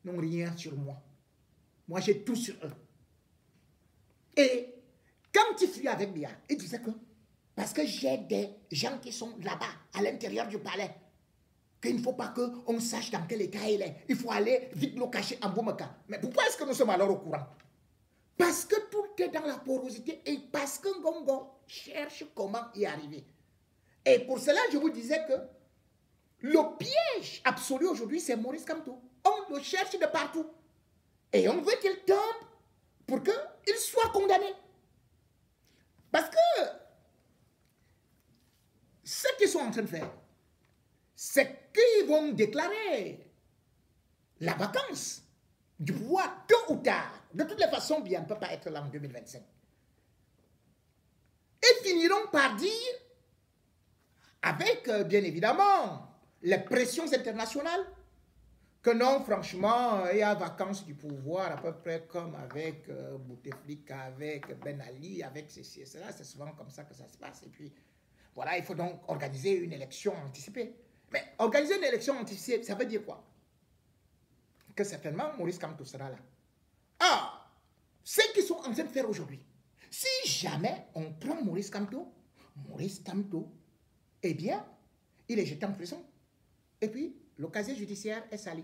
Speaker 1: N'ont rien sur moi. Moi, j'ai tout sur eux. Et quand il fut avec Biya, il disait que parce que j'ai des gens qui sont là-bas, à l'intérieur du palais, qu'il ne faut pas qu'on sache dans quel état il est. Il faut aller vite le cacher en Boumaka. Mais pourquoi est-ce que nous sommes alors au courant? Parce que tout est dans la porosité et parce que Ngongo cherche comment y arriver. Et pour cela, je vous disais que le piège absolu aujourd'hui, c'est Maurice Kamto. On le cherche de partout. Et on veut qu'il tombe pour qu'il soit condamné. Parce que ce qu'ils sont en train de faire, c'est qu'ils vont déclarer la vacance du pouvoir tôt ou tard. De toutes les façons, bien, ne peut pas être là en 2025. Et finiront par dire, avec, bien évidemment, les pressions internationales, que non, franchement, il y a vacance du pouvoir, à peu près comme avec Bouteflika, avec Ben Ali, avec ceci et cela. C'est souvent comme ça que ça se passe. Et puis, voilà, il faut donc organiser une élection anticipée. Mais organiser une élection anticipée, ça veut dire quoi? Que certainement, Maurice Kamto sera là. Ah, ce qu'ils sont en train de faire aujourd'hui, si jamais on prend Maurice Kamto, eh bien, il est jeté en prison. Et puis, le casier judiciaire est sali.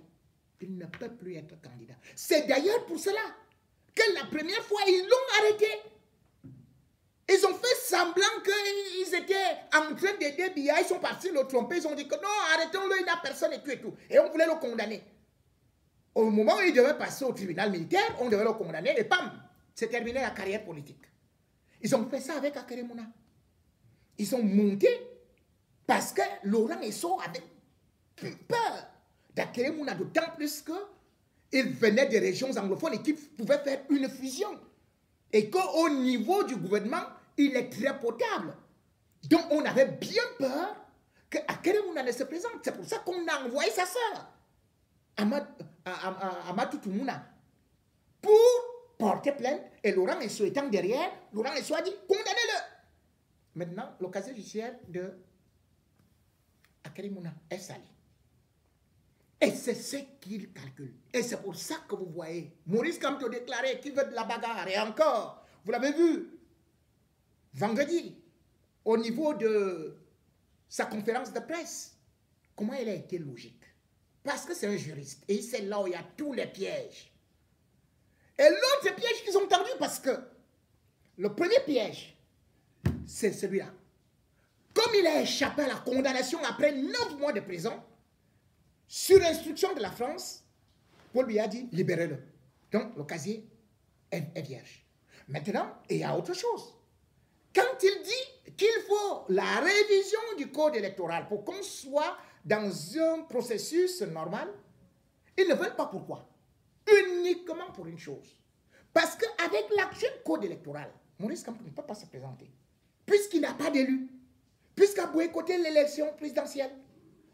Speaker 1: Il ne peut plus être candidat. C'est d'ailleurs pour cela que la première fois, ils l'ont arrêté. Ils ont fait semblant qu'ils étaient en train d'aider Biya. Ils sont partis le tromper. Ils ont dit que non, arrêtons-le, il n'a personne et tout et tout. Et on voulait le condamner. Au moment où il devait passer au tribunal militaire, on devait le condamner et pam, c'est terminé la carrière politique. Ils ont fait ça avec Akeremouna. Ils ont monté Parce que Laurent Esso avait peur d'Akeremouna, d'autant plus qu'il venait des régions anglophones et qu'il pouvait faire une fusion. Et qu'au niveau du gouvernement, il est très potable. Donc on avait bien peur qu'Akeremouna ne se présente. C'est pour ça qu'on a envoyé sa sœur, Amatou Toumouna, pour porter plainte. Et Laurent Esso étant derrière, Laurent Esso a dit condamnez-le. Maintenant, le casier judiciaire de Akeremouna est sali. Et c'est ce qu'il calcule. Et c'est pour ça que vous voyez Maurice Kamto déclarer qu'il veut de la bagarre. Et encore, vous l'avez vu, vendredi, au niveau de sa conférence de presse, comment elle a été logique. Parce que c'est un juriste. Et c'est là où il y a tous les pièges. Et l'autre piège qu'ils ont tendu, parce que le premier piège, c'est celui-là. Comme il a échappé à la condamnation après 9 mois de prison, sur instruction de la France, Paul lui a dit libérez-le. Donc le casier est vierge. Maintenant, il y a autre chose. Quand il dit qu'il faut la révision du code électoral pour qu'on soit dans un processus normal, ils ne veulent pas pourquoi. Uniquement pour une chose. Parce qu'avec l'actuel code électoral, Maurice Kamto ne peut pas se présenter. Puisqu'il n'a pas d'élu. Puisqu'il a boycotté l'élection présidentielle.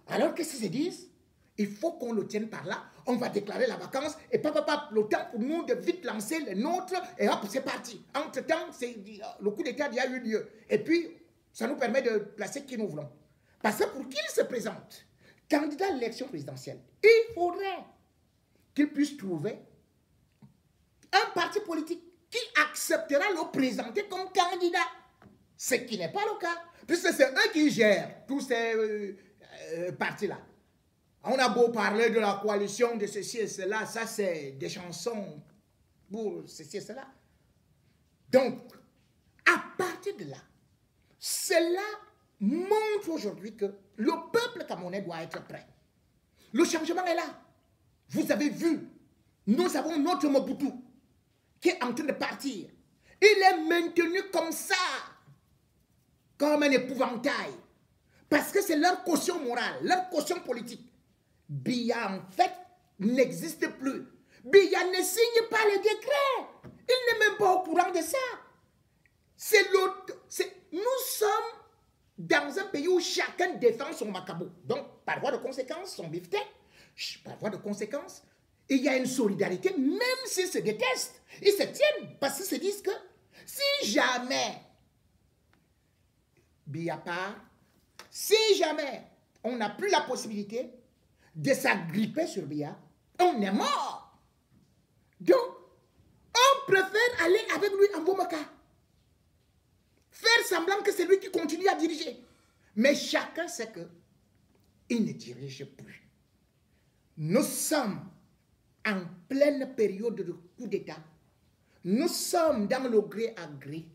Speaker 1: Alors qu'est-ce qu'ils se disent? Il faut qu'on le tienne par là. On va déclarer la vacance et le temps pour nous de vite lancer les nôtres et hop, c'est parti. Entre-temps, le coup d'État a eu lieu. Et puis, ça nous permet de placer qui nous voulons. Parce que pour qu'il se présente candidat à l'élection présidentielle, il faudrait qu'il puisse trouver un parti politique qui acceptera le présenter comme candidat. Ce qui n'est pas le cas. Puisque c'est eux qui gèrent tous ces partis-là. On a beau parler de la coalition de ceci et cela, ça c'est des chansons pour ceci et cela. Donc, à partir de là, cela montre aujourd'hui que le peuple camerounais doit être prêt. Le changement est là. Vous avez vu, nous avons notre Mobutu qui est en train de partir. Il est maintenu comme ça, comme un épouvantail. Parce que c'est leur caution morale, leur caution politique. Biya, en fait, n'existe plus. Biya ne signe pas les décrets. Il n'est même pas au courant de ça. C'est l'autre. Nous sommes dans un pays où chacun défend son macabo. Donc, par voie de conséquence, son beefsteak, par voie de conséquence, il y a une solidarité, même s'ils se détestent. Ils se tiennent parce qu'ils se disent que si jamais Biya part, si jamais on n'a plus la possibilité de s'agripper sur Biya, on est mort. Donc, on préfère aller avec lui en Bamaka. Faire semblant que c'est lui qui continue à diriger. Mais chacun sait qu'il ne dirige plus. Nous sommes en pleine période de coup d'État. Nous sommes dans le gré à gré.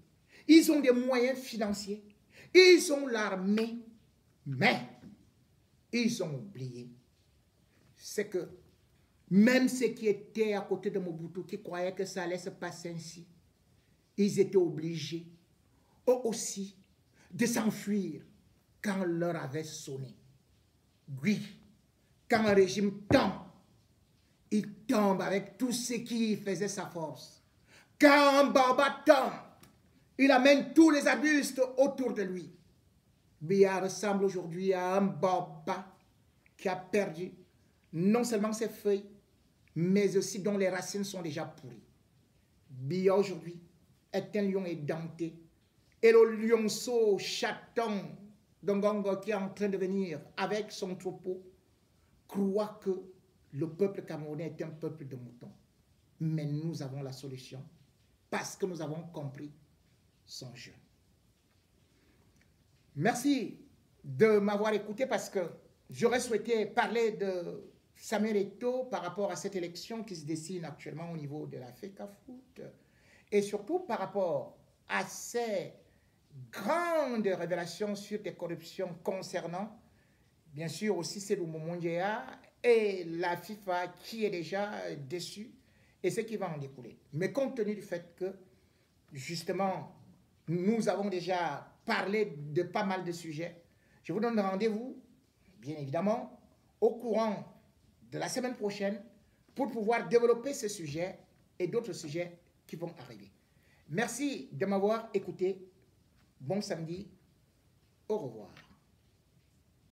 Speaker 1: Ils ont des moyens financiers. Ils ont l'armée. Mais ils ont oublié. C'est que même ceux qui étaient à côté de Mobutu, qui croyaient que ça allait se passer ainsi, ils étaient obligés, eux aussi, de s'enfuir quand l'heure avait sonné. Oui, quand un régime tombe, il tombe avec tout ce qui faisait sa force. Quand un Baba tombe, il amène tous les arbustes autour de lui. Biya ressemble aujourd'hui à un Baba qui a perdu non seulement ses feuilles, mais aussi dont les racines sont déjà pourries. Biya aujourd'hui est un lion édenté. Et le lionceau chaton d'Ngongo qui est en train de venir avec son troupeau croit que le peuple camerounais est un peuple de moutons. Mais nous avons la solution parce que nous avons compris son jeu. Merci de m'avoir écouté parce que j'aurais souhaité parler de Samuel Eto'o par rapport à cette élection qui se dessine actuellement au niveau de la FECAFOOT et surtout par rapport à ces grandes révélations sur des corruptions concernant, bien sûr, aussi Cellou Momondjea et la FIFA qui est déjà déçue et ce qui va en découler. Mais compte tenu du fait que, justement, nous avons déjà parlé de pas mal de sujets, Je vous donne rendez-vous, bien évidemment, au courant de la semaine prochaine pour pouvoir développer ce sujet et d'autres sujets qui vont arriver. Merci de m'avoir écouté. Bon samedi. Au revoir.